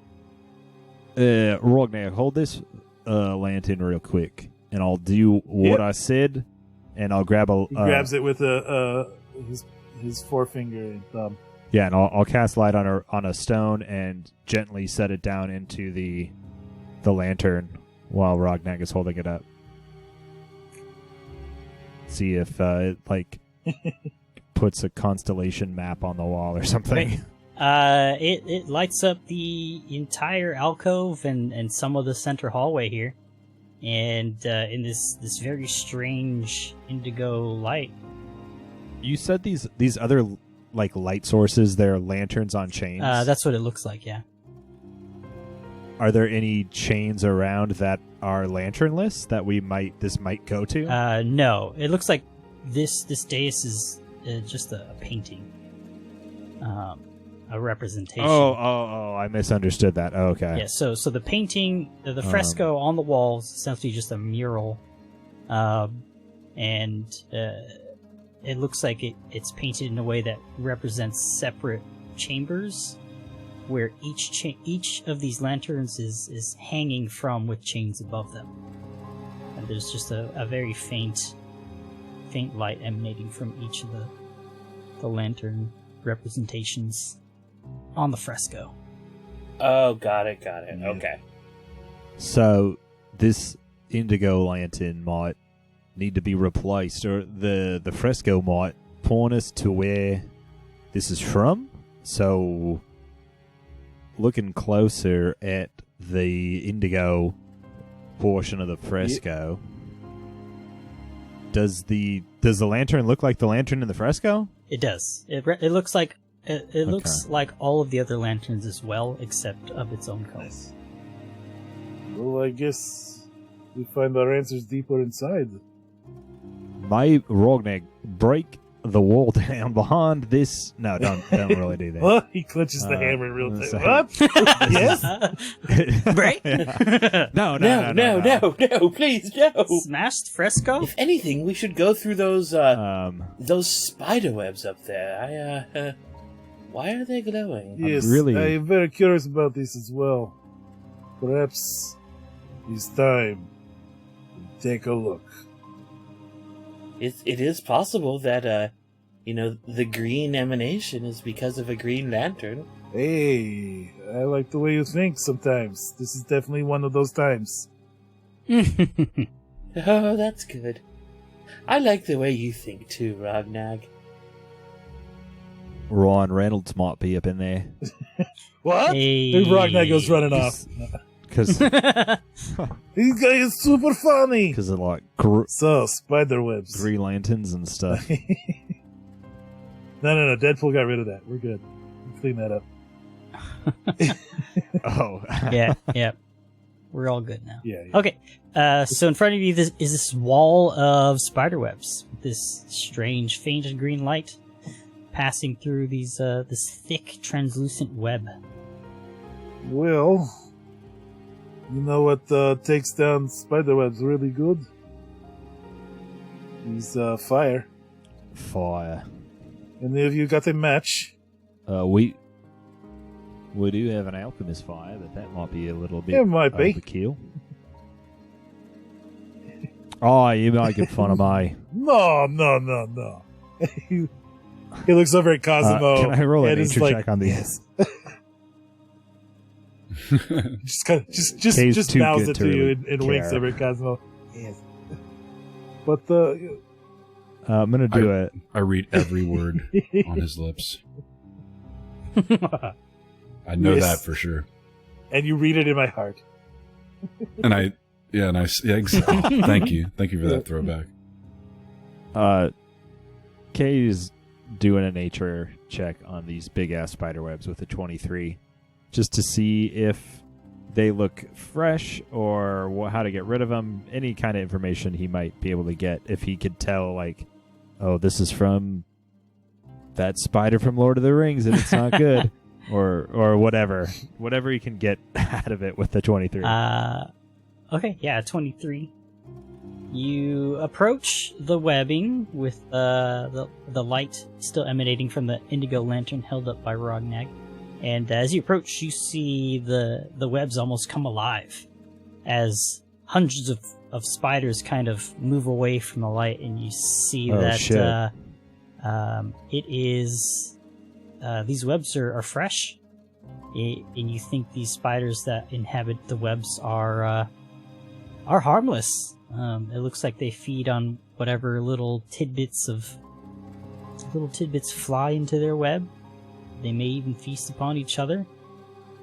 Rognar, hold this lantern real quick, and I'll do what I said, and I'll grab a... He grabs it with his forefinger and thumb. Yeah, and I'll cast light on a stone and gently set it down into the lantern while Rognar is holding it up. See if it puts a constellation map on the wall or something. It lights up the entire alcove and some of the center hallway here, and in this very strange indigo light. You said these other light sources, they're lanterns on chains. That's what it looks like. Yeah. Are there any chains around that are lanternless that this might go to? No. It looks like this dais is just a painting, a representation. Oh! I misunderstood that. Oh, okay. Yeah. So the painting, the fresco on the walls, is essentially just a mural, and it looks like it's painted in a way that represents separate chambers, where each of these lanterns is hanging from with chains above them, and there's just a very faint light emanating from each of the lantern representations on the fresco. Oh, got it. Yeah. Okay. So this indigo lantern might need to be replaced, or the fresco might point us to where this is from. So looking closer at the indigo portion of the fresco, does the lantern look like the lantern in the fresco? It does. It looks like it looks like all of the other lanterns as well, except of its own color. Nice. Well, I guess we find our answers deeper inside. My Rognar, break the wall down behind this. No, don't really do that. What? He clenches the hammer real tight. sorry. What? Yes? Break? No, please, no. Smashed fresco? If anything, we should go through those spider webs up there. Why are they glowing? Yes, really- I'm very curious about this as well. Perhaps it's time to take a look. It is possible that, the green emanation is because of a green lantern. Hey, I like the way you think sometimes. This is definitely one of those times. Oh, that's good. I like the way you think too, Rognag. Ryan Reynolds might be up in there. What? Hey. Big Ragnar goes running off. Because This guy is super funny! of So, spider webs. Green Lanterns and stuff. No. Deadpool got rid of that. We're good. Clean that up. Oh. Yeah. We're all good now. Yeah. Okay, so in front of you is this wall of spiderwebs. This strange, faint green light passing through these this thick, translucent web. Well, you know what takes down spiderwebs really good? Is fire. Fire. Any of you got a match? We do have an alchemist fire, but that might be a little bit It might be. overkill. Oh, you might get fun of my... No. he looks over at Cosimo. Can I roll a and is nature like, check on these? Yes. just Kay's too bows good it to to you really and winks care. over at Cosimo. Yes. But I'm going to do it. I read every word on his lips. I know Yes. that for sure. and you read it in my heart. And I thank you for that throwback. Kay's doing a nature check on these big ass spider webs with a 23, just to see if they look fresh or how to get rid of them. Any kind of information he might be able to get if he could tell, like, oh, this is from that spider from Lord of the Rings and it's not good, or whatever he can get out of it with the 23. Okay, yeah, 23. You approach the webbing with the light still emanating from the indigo lantern held up by Rognag, And as you approach, you see the webs almost come alive as hundreds of spiders kind of move away from the light, and you see that it is these webs are fresh, and you think these spiders that inhabit the webs are harmless. It looks like they feed on whatever little tidbits fly into their web. They may even feast upon each other,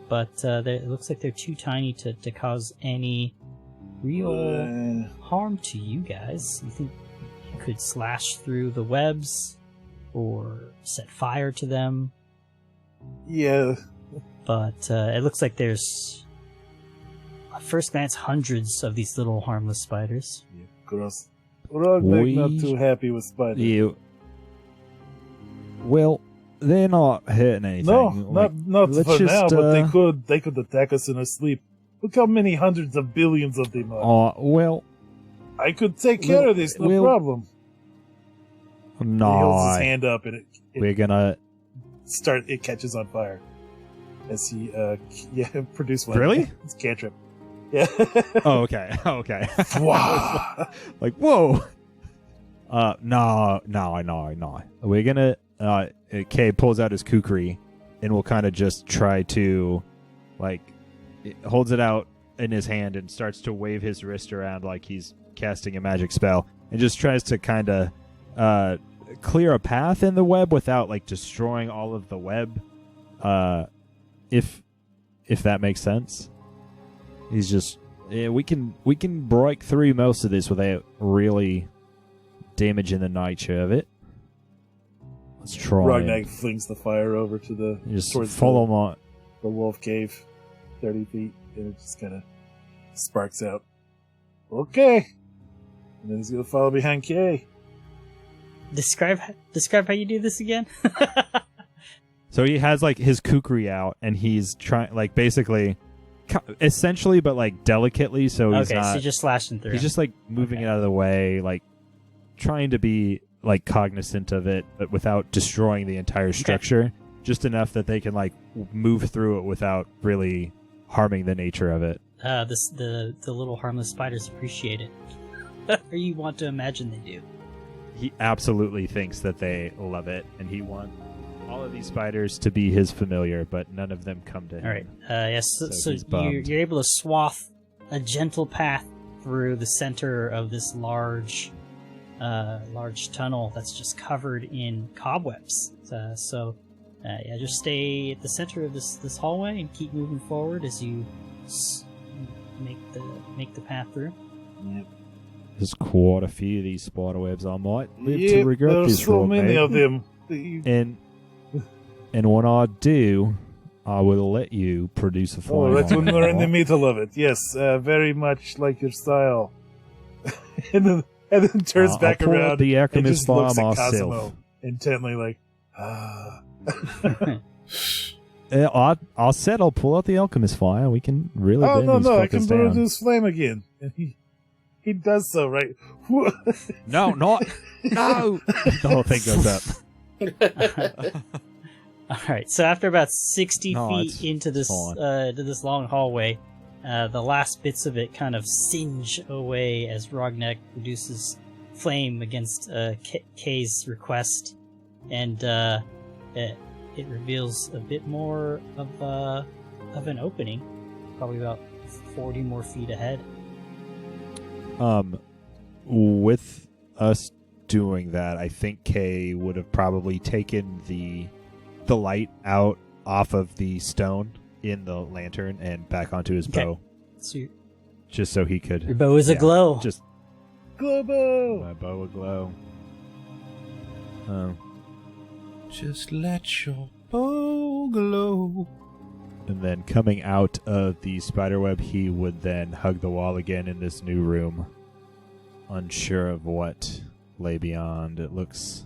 but it looks like they're too tiny to cause any real harm to you guys. You think you could slash through the webs or set fire to them? Yeah. But it looks like there's, at first glance, hundreds of these little harmless spiders. Yeah, gross. Rognak not too happy with spiders. Yeah. Well, they're not hurting anything. No, Like, not let's for now, just, but they could attack us in our sleep. Look how many hundreds of billions of them are. Well, I could take care of this, no problem. He holds his no. hand up and We're gonna. it catches on fire. As he, produce one. Really? It's cantrip. Yeah. Oh, okay. Okay. Wow. Like, whoa. No. We're gonna. Kay pulls out his kukri, and will kind of just try to, like, holds it out in his hand and starts to wave his wrist around like he's casting a magic spell, and just tries to kind of clear a path in the web without, like, destroying all of the web. If that makes sense. He's just we can break through most of this without really damaging the nature of it. Let's try. Rognak flings the fire over to the Just towards follow the wolf cave, 30 feet, and it just kind of sparks out. Okay, and then he's gonna follow behind Kay. Describe how you do this again. So he has, like, his kukri out, and he's trying, like, basically, essentially, but, like, delicately. So he's okay, not. so you're just slashing through. He's just, like, moving it out of the way, like, trying to be, like, cognizant of it, but without destroying the entire structure. Just enough that they can, like, move through it without really harming the nature of it. The little harmless spiders appreciate it, or you want to imagine they do. He absolutely thinks that they love it, and he wants all of these spiders to be his familiar, but none of them come to him. All right. Yes. So he's bummed. you're able to swath a gentle path through the center of this large tunnel that's just covered in cobwebs. Just stay at the center of this hallway and keep moving forward as you make the path through. Yep. There's quite a few of these spider webs. I might live to Yep, regret there's this, so many Rognak. of them. And when I do, I will let you produce a flame. Oh, that's when on we're in the it. middle of it. Yes, very much like your style. and then turns I'll back pull out around the and alchemist just looks fire at myself. Cosimo intently, like, I said I'll pull out the alchemist fire. We can really oh, bend these no, I fuckers can down. produce flame again. And he does so, right? No, not no. The whole thing goes up. All right. So after about 60 No, feet it's into this fine. to this long hallway, the last bits of it kind of singe away as Rognak produces flame against Kay's request, and it reveals a bit more of an opening, probably about 40 more feet ahead. With us doing that, I think Kay would have probably taken the light out off of the stone in the lantern and back onto his bow, So just so he could. your bow is aglow. Just Globo! my bow aglow. Just let your bow glow. And then coming out of the spiderweb, he would then hug the wall again in this new room, unsure of what lay beyond. It looks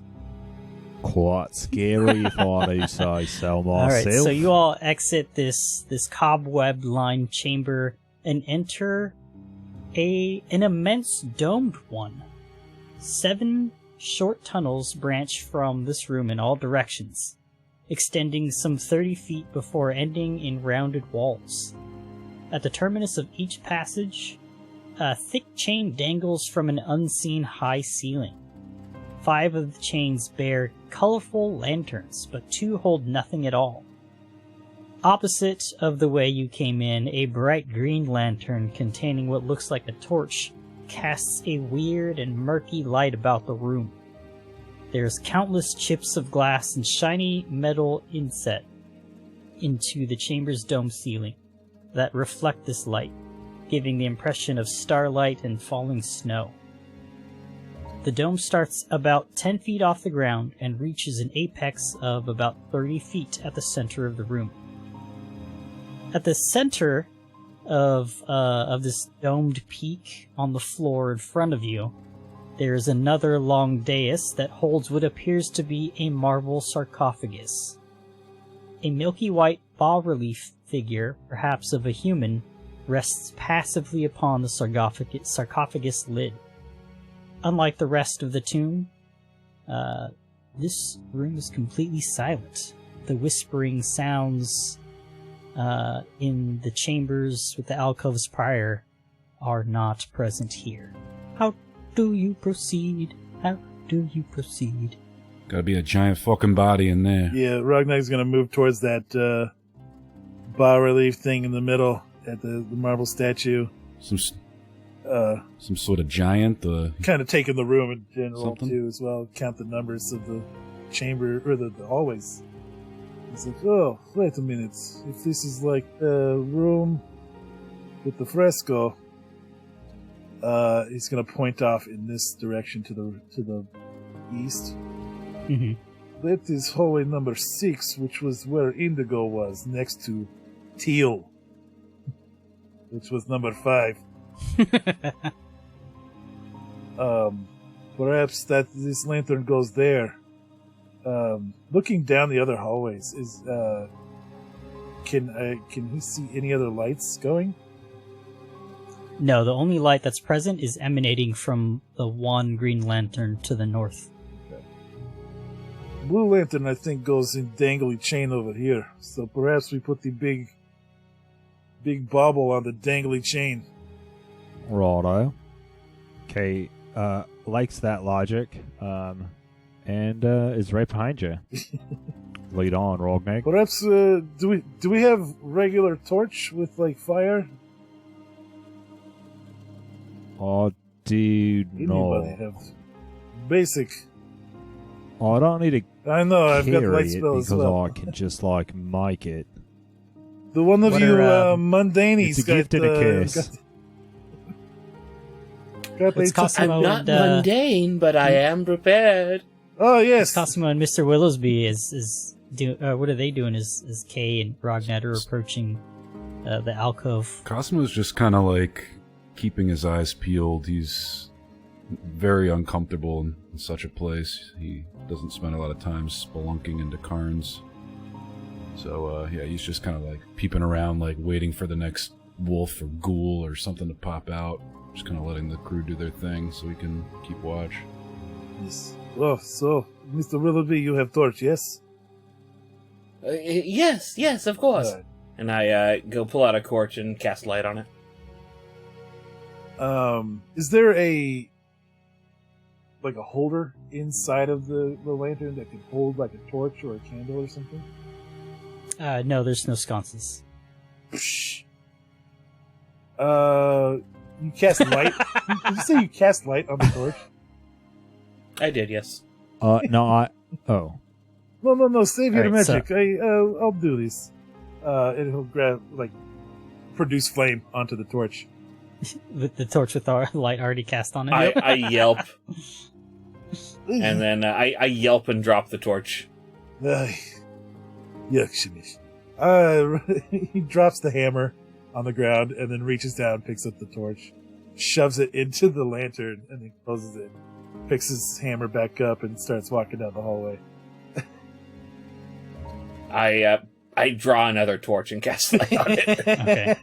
quite scary if I do say so myself. All right, so you all exit this cobweb-lined chamber and enter an immense domed one. 7 short tunnels branch from this room in all directions. extending some 30 feet before ending in rounded walls. At the terminus of each passage, a thick chain dangles from an unseen high ceiling. 5 of the chains bear colorful lanterns, but 2 hold nothing at all. Opposite of the way you came in, a bright green lantern containing what looks like a torch casts a weird and murky light about the room. There's countless chips of glass and shiny metal inset into the chamber's dome ceiling that reflect this light, giving the impression of starlight and falling snow. The dome starts about 10 feet off the ground and reaches an apex of about 30 feet at the center of the room. At the center of this domed peak on the floor in front of you, there is another long dais that holds what appears to be a marble sarcophagus. A milky white bas-relief figure, perhaps of a human, rests passively upon the sarcophagus lid. Unlike the rest of the tomb, this room is completely silent. The whispering sounds in the chambers with the alcoves prior are not present here. How do you proceed? How do you proceed? Gotta be a giant fucking body in there. Yeah, Rognag's gonna move towards that bas-relief thing in the middle at the marble statue. Some sort of giant. Kind of taking the room in general Something? too, as well. Count the numbers of the chamber or the hallways. He's like, oh, wait a minute. If this is like the room with the fresco, he's gonna point off in this direction to the east. Mm-hmm. That is hallway number 6, which was where Indigo was, next to Teal, which was number 5. Perhaps that this lantern goes there. Looking down the other hallways, can we see any other lights going? No, the only light that's present is emanating from the one green lantern to the north. Blue lantern, I think, goes in dangly chain over here. So perhaps we put the big bauble on the dangly chain. Righto. Okay, likes that logic, and is right behind you. Lead on, Rognag. Perhaps do we have regular torch with like fire? Oh, dude, Anybody no. have basic? I don't need to I know I've got carry light it spell as because well. I can just like make it. The one of What you are, mundanes It's a gift and a kiss. Got What's the- Cosimo I'm not and, mundane, but I am prepared. Oh yes, Cosimo and Mr. Willowsby what are they doing as Kay and Ragnar are approaching the alcove? Cosmo's just kind of like keeping his eyes peeled. He's very uncomfortable in such a place. He doesn't spend a lot of time spelunking into cairns. So, yeah, he's just kind of like peeping around, like waiting for the next wolf or ghoul or something to pop out. Just kind of letting the crew do their thing so he can keep watch. yes. Oh, so Mr. Willoughby, you have torch, yes? Yes, of course. Alright. And I go pull out a torch and cast light on it. Is there a holder inside of the lantern that can hold like a torch or a candle or something? No, there's no sconces. Psh. You cast light? Did you say you cast light on the torch? I did, yes. No, oh. No, save your Alright, so- magic. I'll do this. And he'll produce flame onto the torch. With the torch with our light already cast on it. I yelp, and then I yelp and drop the torch. Yuck, shimish. He drops the hammer on the ground and then reaches down, picks up the torch, shoves it into the lantern, and then closes it. Picks his hammer back up and starts walking down the hallway. I draw another torch and cast light on it. Okay.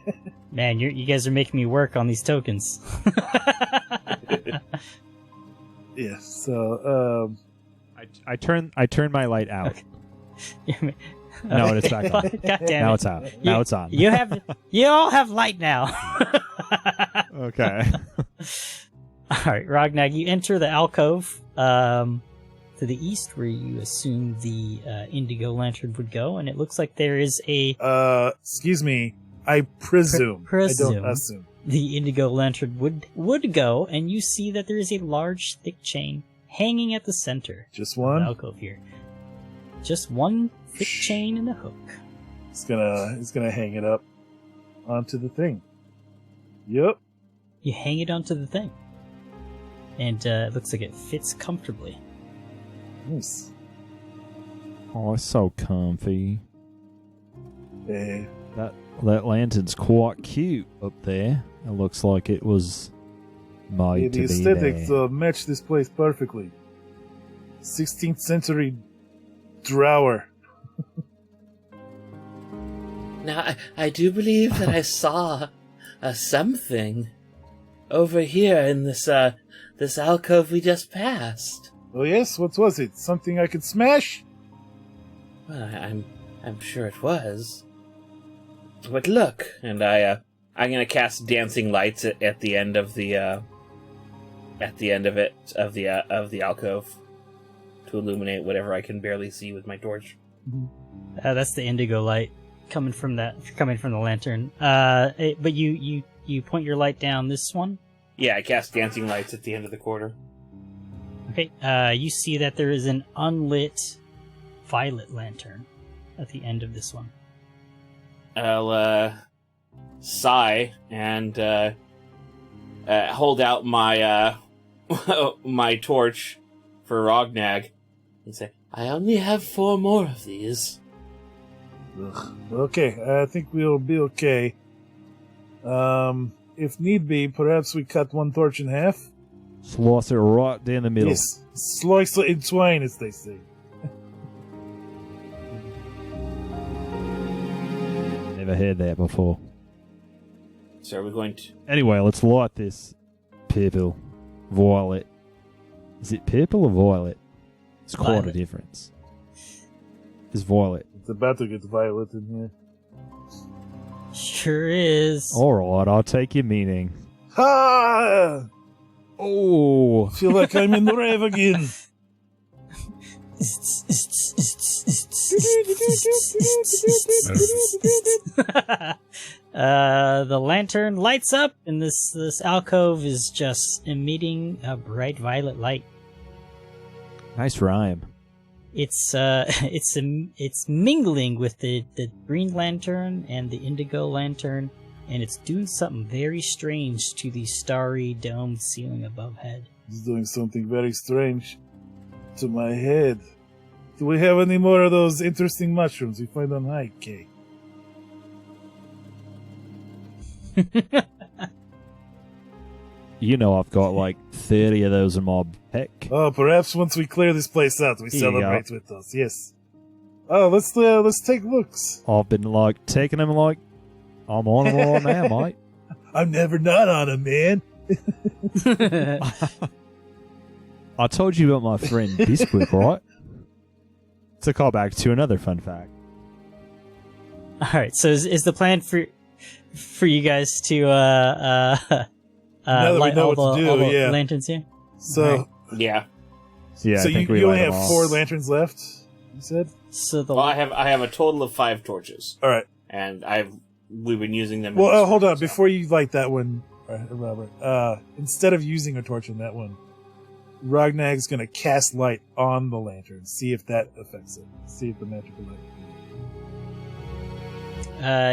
Man, you guys are making me work on these tokens. Yeah, so, I turn my light out. No, it's back on. God damn Now it. it's out. Now it's on. You all have light now. Okay. All right, Rognag, you enter the alcove to the east, where you assume the indigo lantern would go, and it looks like there is a Excuse me. I presume. I don't assume. the indigo lantern would go, and you see that there is a large, thick chain hanging at the center. Just of one? the alcove here. Just one thick chain and a hook. It's gonna hang it up onto the thing. Yep. You hang it onto the thing, and it looks like it fits comfortably. Nice. Oh, it's so comfy. Eh. That lantern's quite cute up there. It looks like it was made The to be aesthetics there. match this place perfectly. 16th century drawer. Now, I do believe that I saw something over here in this alcove we just passed. Oh yes, what was it? Something I could smash? Well, I'm sure it was. But look, and I'm gonna cast dancing lights at the end of the alcove to illuminate whatever I can barely see with my torch. That's the indigo light coming from the lantern. But you point your light down this one. Yeah, I cast dancing lights at the end of the corridor. Okay. You see that there is an unlit violet lantern at the end of this one. I'll sigh and hold out my my torch for Rognag and say, "I only have 4 more of these." Ugh. Okay, I think we'll be okay. If need be, perhaps we cut one torch in half. Slice it right down the middle. Yes, slice it in twain, as they say. Never heard that before. So are we going to... Anyway, let's light this purple, violet. Is it purple or violet? It's quite Violet. a difference. It's violet. It's about to get violet in here. Sure is. All right, I'll take your meaning. Ha! Oh, Feel like I'm in the rave again. The lantern lights up, and this alcove is just emitting a bright violet light. nice rhyme. It's mingling with the green lantern and the indigo lantern, and it's doing something very strange to the starry domed ceiling above head. He's doing something very strange to my head. Do we have any more of those interesting mushrooms we find on high, Kay? You know I've got like 30 of those in my pack. Oh, perhaps once we clear this place out, we Here you celebrate with us. Yes. Oh, let's take looks. I've been like taking them like I'm on them all now, mate. I'm never not on a man. I told you about my friend Bisquick, right? It's a callback to another fun fact. All right, so is the plan for you guys to Now that we light know all what to the do, yeah. lanterns here? So, Alright. Yeah. Yeah, so I think you only light have them all. 4 lanterns left. You said. So the Well, I have a total of 5 torches, All right. and we've been using them. Well, in this hold room, on. so- Before you light that one, Robert, instead of using a torch in that one, Rognag's going to cast light on the lantern. See if that affects it. See if the magical light.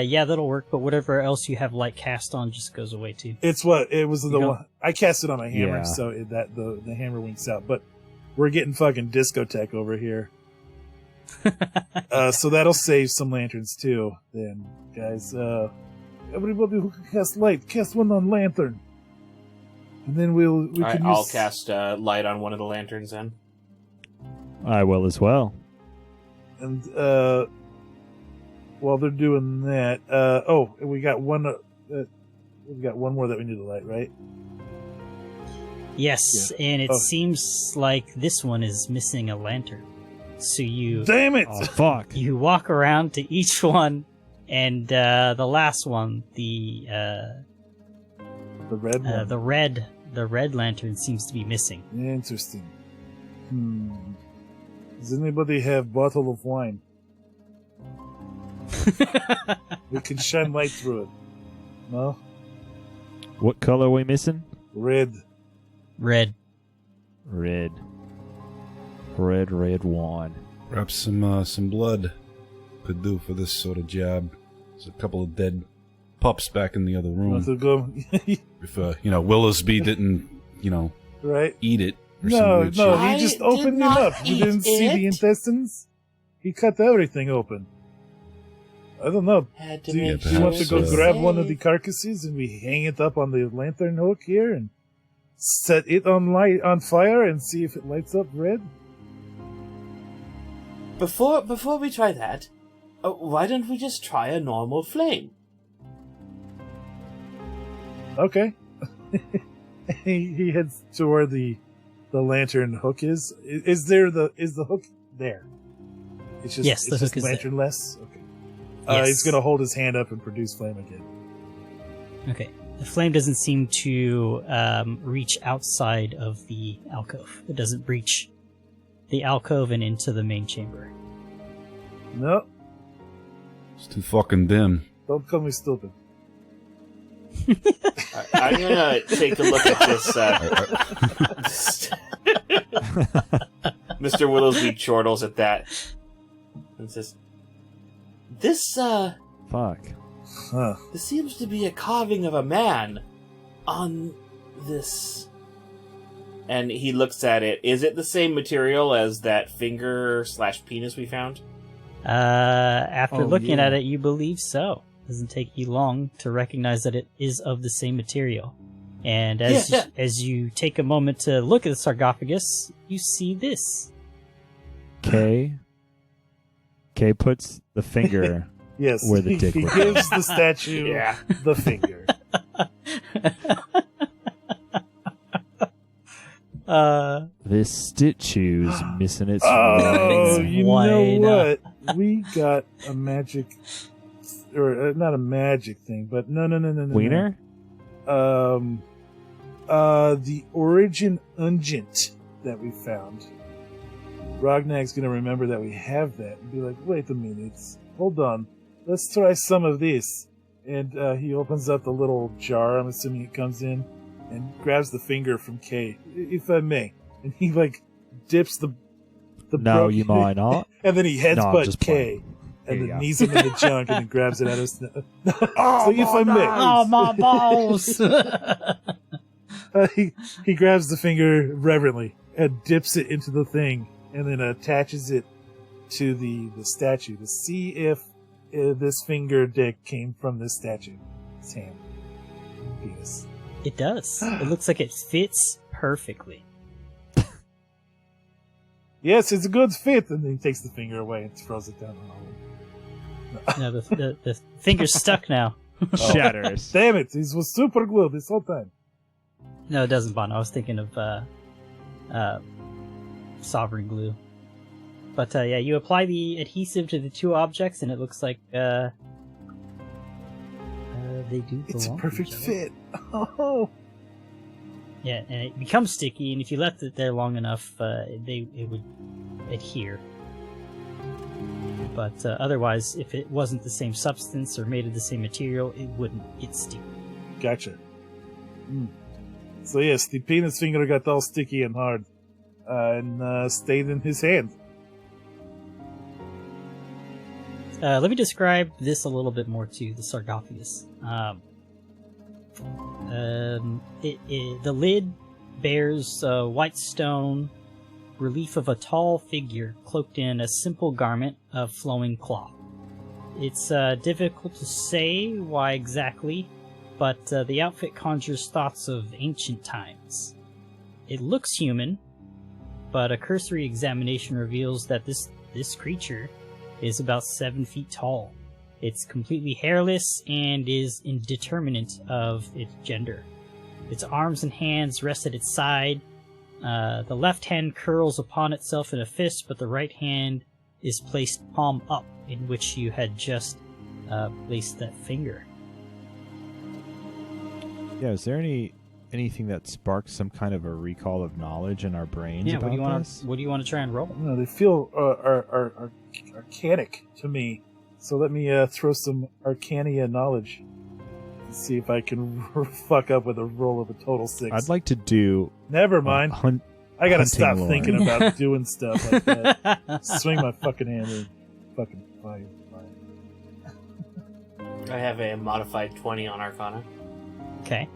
yeah, that'll work. But whatever else you have light cast on just goes away too. It was the You one I cast it on my hammer, Yeah. so the hammer winks out. But we're getting fucking discotheque over here. So that'll save some lanterns too. Then, guys, everybody who can cast light, cast one on lantern, and then we All right, can I'll use. cast light on one of the lanterns then. I will as well. And while they're doing that, we got one. We got one more that we need to light, right? Yes, and it seems like this one is missing a lantern. So you Damn it! Oh, fuck. you walk around to each one, and the last one, the The red one. the red lantern seems to be missing. Interesting. Does anybody have bottle of wine? We can shine light through it. No? What color are we missing? Red. Red. Red. Red wine. Perhaps some blood could do for this sort of job. There's a couple of dead pups back in the other room. Want to go? If Willowsby didn't, Right? eat it. Or No, some weird shit. he I just did opened them not up. You eat didn't see the it. intestines? He cut everything open. I don't know. Had to Do you, make do you want to sure go it's grab one of safe. the carcasses and we hang it up on the lantern hook here and set it on fire and see if it lights up red? Before we try that, why don't we just try a normal flame? Okay. he heads to where the lantern hook is. Is the hook there? It's just, Yes, the it's just hook is there. lanternless. Okay. Yes. He's gonna hold his hand up and produce flame again. Okay. The flame doesn't seem to reach outside of the alcove. It doesn't breach the alcove and into the main chamber. No, It's too fucking dim. don't call me stupid. I'm gonna take a look at this. Mr. Willowsby chortles at that and says, "This Fuck. Huh. this seems to be a carving of a man on this." And he looks at it. Is it the same material as that finger/penis we found? After Oh, looking yeah. at it, you believe so. Doesn't take you long to recognize that it is of the same material. And Yeah. as you take a moment to look at the sarcophagus, you see this. K puts the finger Yes, Where the he dick was. gives the statue Yeah. the finger. This statue's missing its Oh, ring. you Why know what? We got a magic, or not a magic thing, but no. Wiener? The origin ungent that we found. Rognag's gonna remember that we have that and be like, wait a minute, hold on, let's try some of this. And he opens up the little jar, I'm assuming it comes in, and grabs the finger from Kay, if I may. And he dips the No, broken- you might not. and then he No, I'm headsbutts just Kay. And Here you then go. knees him in the junk and then grabs it out of his so if I may. Oh, my balls! He grabs the finger reverently and dips it into the thing and then attaches it to the statue to see if this finger dick came from this statue. His hand. Penis. It does. It looks like it fits perfectly. Yes, it's a good fit. And then he takes the finger away and throws it down the hole. No, the finger's stuck now. Shatters. Damn it, this was super glue this whole time. No, it doesn't, Bon. I was thinking of sovereign glue. But yeah, you apply the adhesive to the two objects, and it looks like they do belong. It's a to perfect each other. fit. Oh. Yeah, and it becomes sticky, and if you left it there long enough, it would adhere. But otherwise, if it wasn't the same substance or made of the same material, it wouldn't get sticky. Gotcha. So yes, the penis finger got all sticky and hard, and stayed in his hand. Let me describe this a little bit more too, the sarcophagus. The lid bears white stone relief of a tall figure cloaked in a simple garment of flowing cloth. It's difficult to say why exactly, but the outfit conjures thoughts of ancient times. It looks human, but a cursory examination reveals that this creature is about 7 feet tall. It's completely hairless and is indeterminate of its gender. Its arms and hands rest at its side, The left hand curls upon itself in a fist, but the right hand is placed palm up, in which you had just placed that finger. Yeah, is there anything that sparks some kind of a recall of knowledge in our brains Yeah, about what do you want to try and roll? No, they feel arcanic to me. So let me throw some Arcania knowledge and see if I can fuck up with a roll of a total 6. I'd like to do... Never mind. I gotta stop hunting lore. thinking about doing stuff like that. Swing my fucking hammer and fucking fire. I have a modified 20 on Arcana. Okay.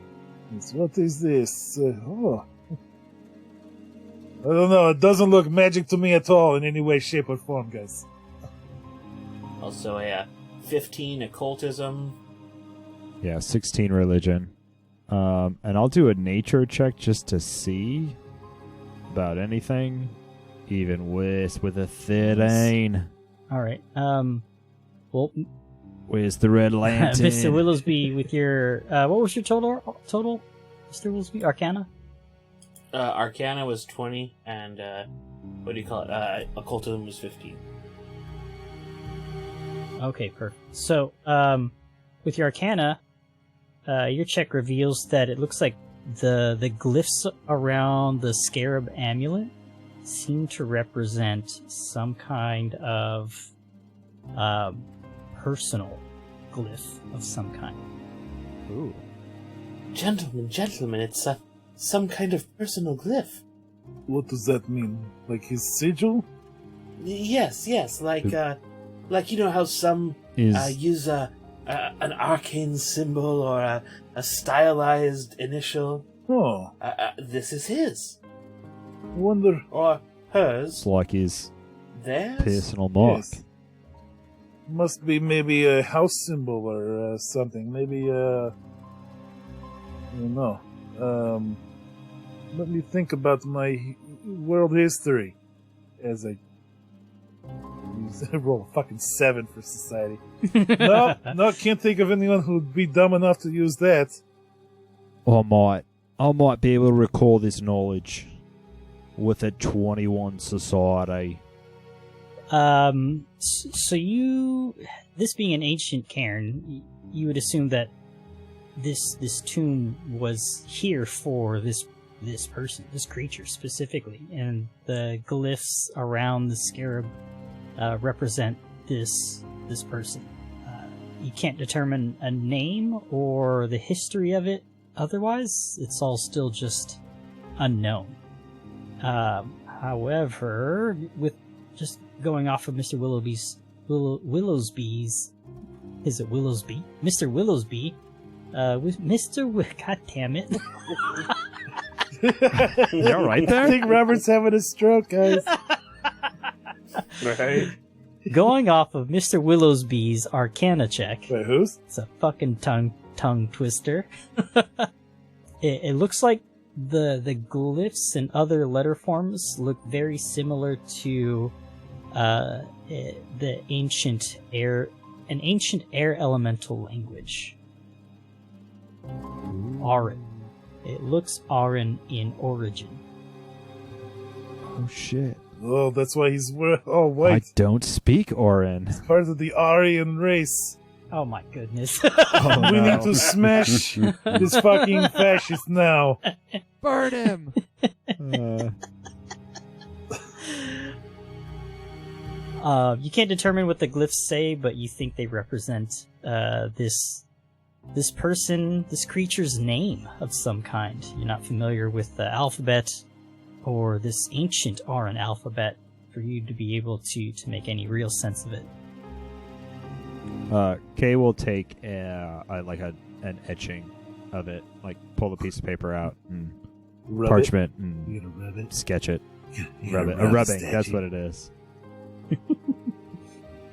What is this? I don't know. It doesn't look magic to me at all in any way, shape, or form, guys. Also a 15 occultism. Yeah, 16 religion. And I'll do a nature check just to see about anything. Even worse with a 13. All right. Well, Where's the red lantern? Mr. Willowsby, with your what was your total, Mr. Willowsby? Arcana. Arcana was 20, and what do you call it? Occultism was 15. Okay, perfect. So, with your Arcana, your check reveals that it looks like the glyphs around the scarab amulet seem to represent some kind of personal glyph of some kind. Ooh. Gentlemen, it's some kind of personal glyph. What does that mean? Like his sigil? Yes, like you know how some use an arcane symbol or a stylized initial. Oh. This is his. I wonder. Or hers. It's like his Theirs? personal mark. Yes. Must be maybe a house symbol or something. Maybe, I don't know. Let me think about my world history as I roll a fucking 7 for society. No, can't think of anyone who'd be dumb enough to use that. I might be able to recall this knowledge with a 21 society. So this being an ancient cairn, you would assume that this tomb was here for this person, this creature specifically, and the glyphs around the scarab represent this person. You can't determine a name or the history of it. Otherwise, it's all still just unknown. However, with just going off of Mr. Willowsby's, is it Willowsby? Mr. Willowsby, with God damn it. You all right there? I think Robert's having a stroke, guys. Right. Going off of Mr. Willowsby's Arcana check. Wait, whose? It's a fucking tongue twister. It looks like the glyphs and other letter forms look very similar to the ancient air elemental language. Auran. It looks Auran in origin. Oh shit. Oh, that's why he's white. I don't speak Auran. Part of the Aryan race. Oh my goodness. Oh, We no. need to smash this fucking fascist now. Burn him! You can't determine what the glyphs say, but you think they represent this person, this creature's name of some kind. You're not familiar with the alphabet or this ancient Auran alphabet for you to be able to make any real sense of it. Kay will take an etching of it, like pull the piece of paper out and Rub parchment It. You and gonna rub it? sketch it. You Rub gonna it. A rubbing, statue? that's what it is.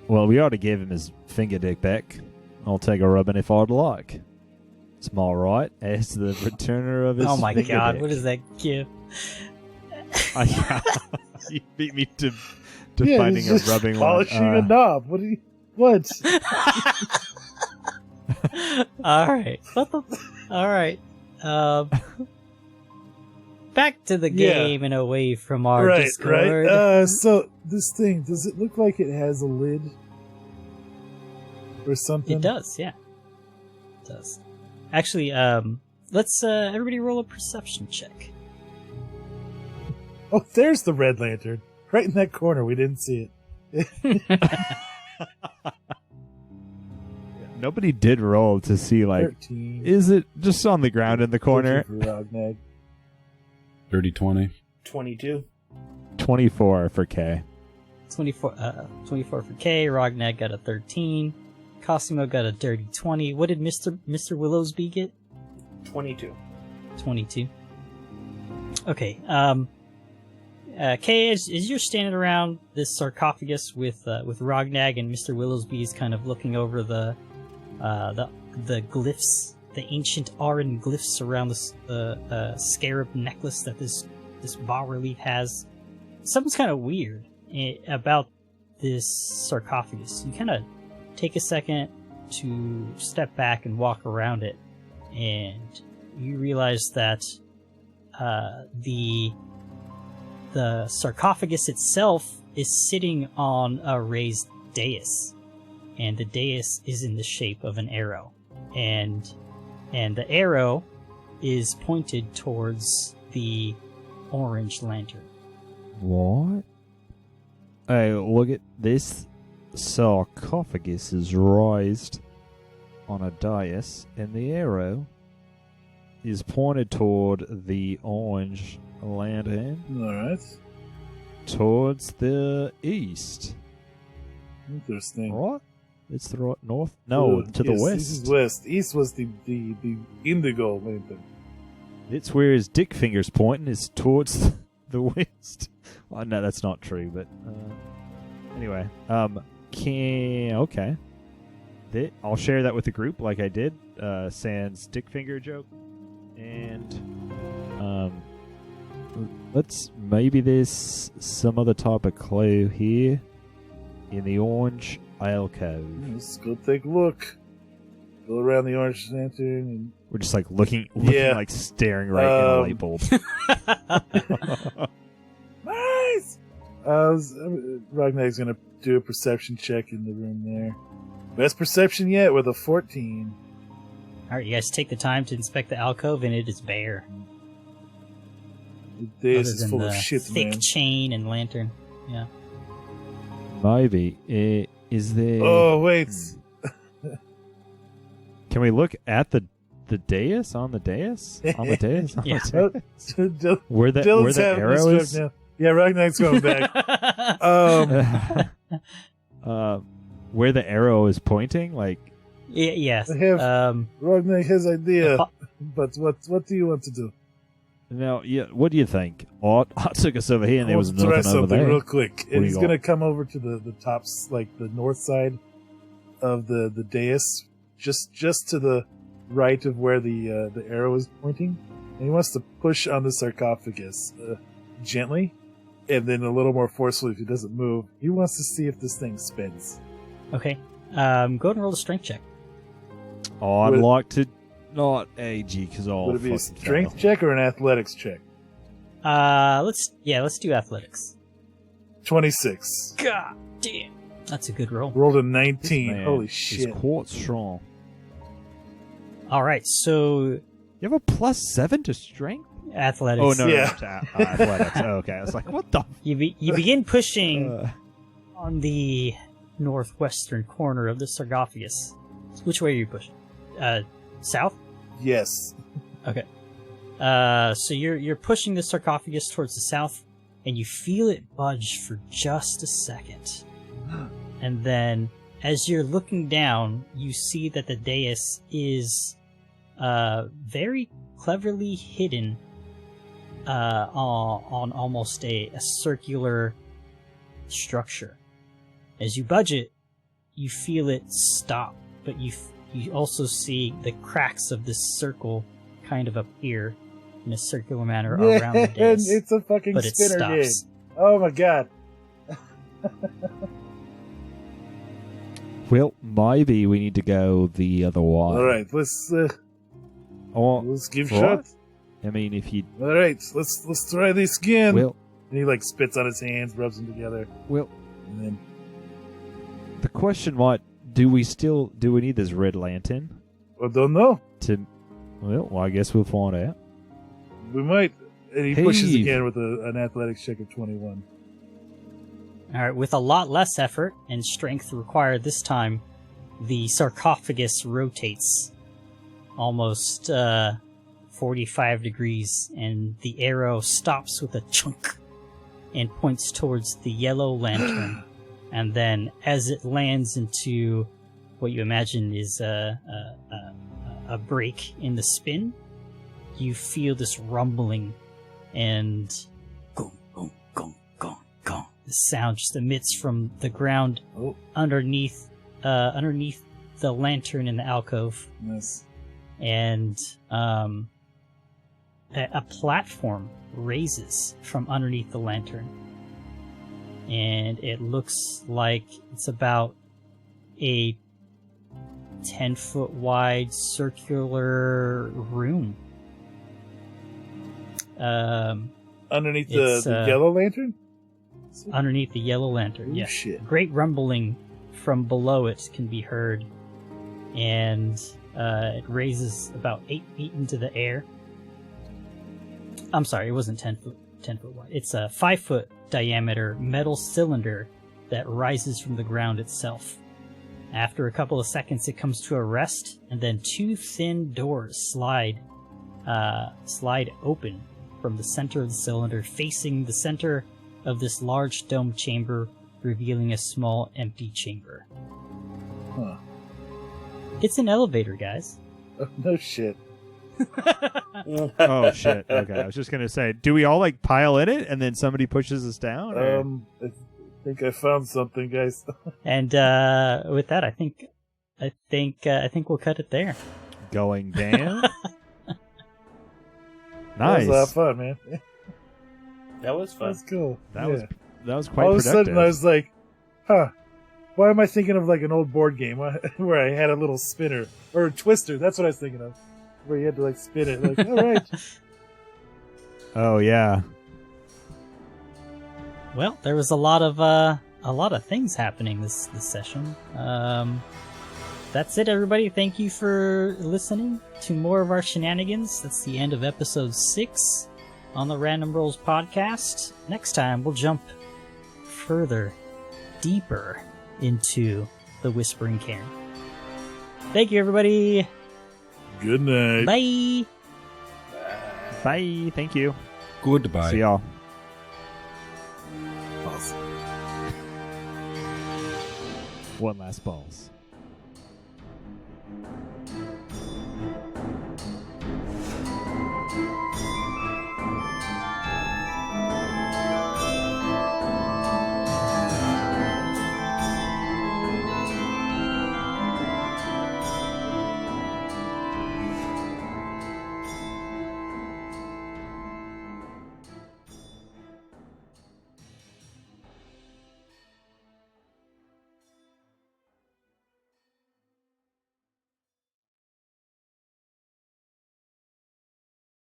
Well, we ought to give him his finger dick back. I'll take a rubbing if I'd like. It's all right as the returner of his Oh my finger god, dick. what is that gift? You beat me to Yeah, finding he's a just rubbing polishing a one. knob. What? Alright. What the... Alright. back to the Yeah. game and away from our Right, Discord. right. So this thing, does it look like it has a lid or something? It does, yeah. It does. Actually, let's everybody roll a perception check. Oh, there's the red lantern, right in that corner. We didn't see it. Nobody did roll to see, like, 13. is it just on the ground in the corner? For Rognag. Dirty 20. 22. 24 for K. 24 for K. Rognag got a 13. Cosimo got a dirty 20. What did Mr. Willowsby get? 22. 22. Okay. Kay, as you're standing around this sarcophagus with Rognag and Mr. Willowsby's kind of looking over the glyphs, the ancient Aran glyphs around the scarab necklace that this bas-relief has, something's kind of weird about this sarcophagus. You kind of take a second to step back and walk around it, and you realize that the sarcophagus itself is sitting on a raised dais, and the dais is in the shape of an arrow, and the arrow is pointed towards the orange lantern. What? Hey, look at this. Sarcophagus is raised on a dais, and the arrow is pointed toward the orange lantern All right. towards the east. Interesting. Right? It's the right north? No, to the yes, west. This is west. East was the indigo lantern. It's where his dick finger's pointing, is towards the west. Oh, no, that's not true, but anyway. Okay. I'll share that with the group like I did. Sans dick finger joke. And maybe there's some other type of clue here in the orange alcove. Let's go take a look. Go around the orange lantern and We're just like looking Yeah. like staring right in a light bulb. nice. Rognag's gonna do a perception check in the room there. Best perception yet with a 14. Alright, you guys take the time to inspect the alcove, and it is bare. This Other is than full the of shit, thick man. chain and lantern. Yeah. Maybe. Is there... Oh wait. Can we look at the dais? On the dais? On the dais? On Yeah. the dais? Where the Dylan's having arrow this is? trip now. Yeah, Rognag's going back. Where the arrow is pointing? Like, Yes. I have- Rognag has idea, Uh, but what do you want to do? now, yeah, what do you think? I took us over here and there was Let's try nothing over something there. real quick. do And you he's got? gonna come over to the tops, like the north side of the dais, just to the right of where the arrow is pointing, and he wants to push on the sarcophagus gently, and then a little more forcefully if he doesn't move. He wants to see if this thing spins. Okay. Go ahead and roll a strength check. Oh, I'd Would- like to not AG because I'll Would it be a fucking strength fail. check or an athletics check? Let's do athletics. 26. God damn. That's a good roll. Rolled a This 19. man Holy is shit. quite strong. Alright, so You have a +7 to strength? athletics. Oh, no, Yeah. no, to athletics. Oh, okay, I was like, what the? You begin pushing Uh, on the northwestern corner of the sarcophagus. Which way are you pushing? South? Yes. Okay. So you're pushing the sarcophagus towards the south, and you feel it budge for just a second. And then, as you're looking down, you see that the dais is very cleverly hidden on almost a circular structure. As you budge it, you feel it stop, but you also see the cracks of this circle kind of appear in a circular manner around the and dais, it's a fucking but it spinner game. stops. Oh my god. well, maybe we need to go the other way. All right, let's Oh, give Right. shot. I mean, if you All right, let's try this again. will, And he like spits on his hands, rubs them together, will. and then The question: What do we need this red lantern I don't know. to? Well, I guess we'll find out. We might. And he Hey. pushes again with an athletics check of 21. All right, with a lot less effort and strength required this time, the sarcophagus rotates almost 45 degrees, and the arrow stops with a chunk and points towards the yellow lantern. And then, as it lands into what you imagine is a break in the spin, you feel this rumbling and gong, gong, gong, gong, gong. The sound just emits from the ground Oh, underneath the lantern in the alcove, nice. and a platform raises from underneath the lantern, and it looks like it's about a 10-foot wide circular room. Underneath It's, the yellow lantern? Underneath the yellow lantern, Oh, yes. shit. Great rumbling from below it can be heard, and it raises about 8 feet into the air. I'm sorry, it wasn't 10 foot wide. It's a 5-foot diameter metal cylinder that rises from the ground itself. After a couple of seconds, it comes to a rest, and then 2 thin doors slide open from the center of the cylinder, facing the center of this large dome chamber, revealing a small empty chamber. Huh. It's an elevator, guys. Oh, no shit. Oh shit! Okay, I was just gonna say, do we all like pile in it and then somebody pushes us down? or- I think I found something, guys. And with that, I think we'll cut it there. Going down. That was a lot of Nice. fun, man. That was fun. That's cool. That Yeah. was quite All of a productive. sudden, I was like, huh. Why am I thinking of like an old board game where I had a little spinner or a twister? That's what I was thinking of, where you had to like spin it. Like, all right, Oh yeah. Well, there was a lot of things happening this session. That's it, everybody. Thank you for listening to more of our shenanigans. That's the end of episode 6 on the Random Rolls podcast. Next time, we'll jump further, deeper into the Whispering Cairn. Thank you, everybody. good night. Bye. Bye. Thank you. Goodbye. See y'all. Awesome. One last balls.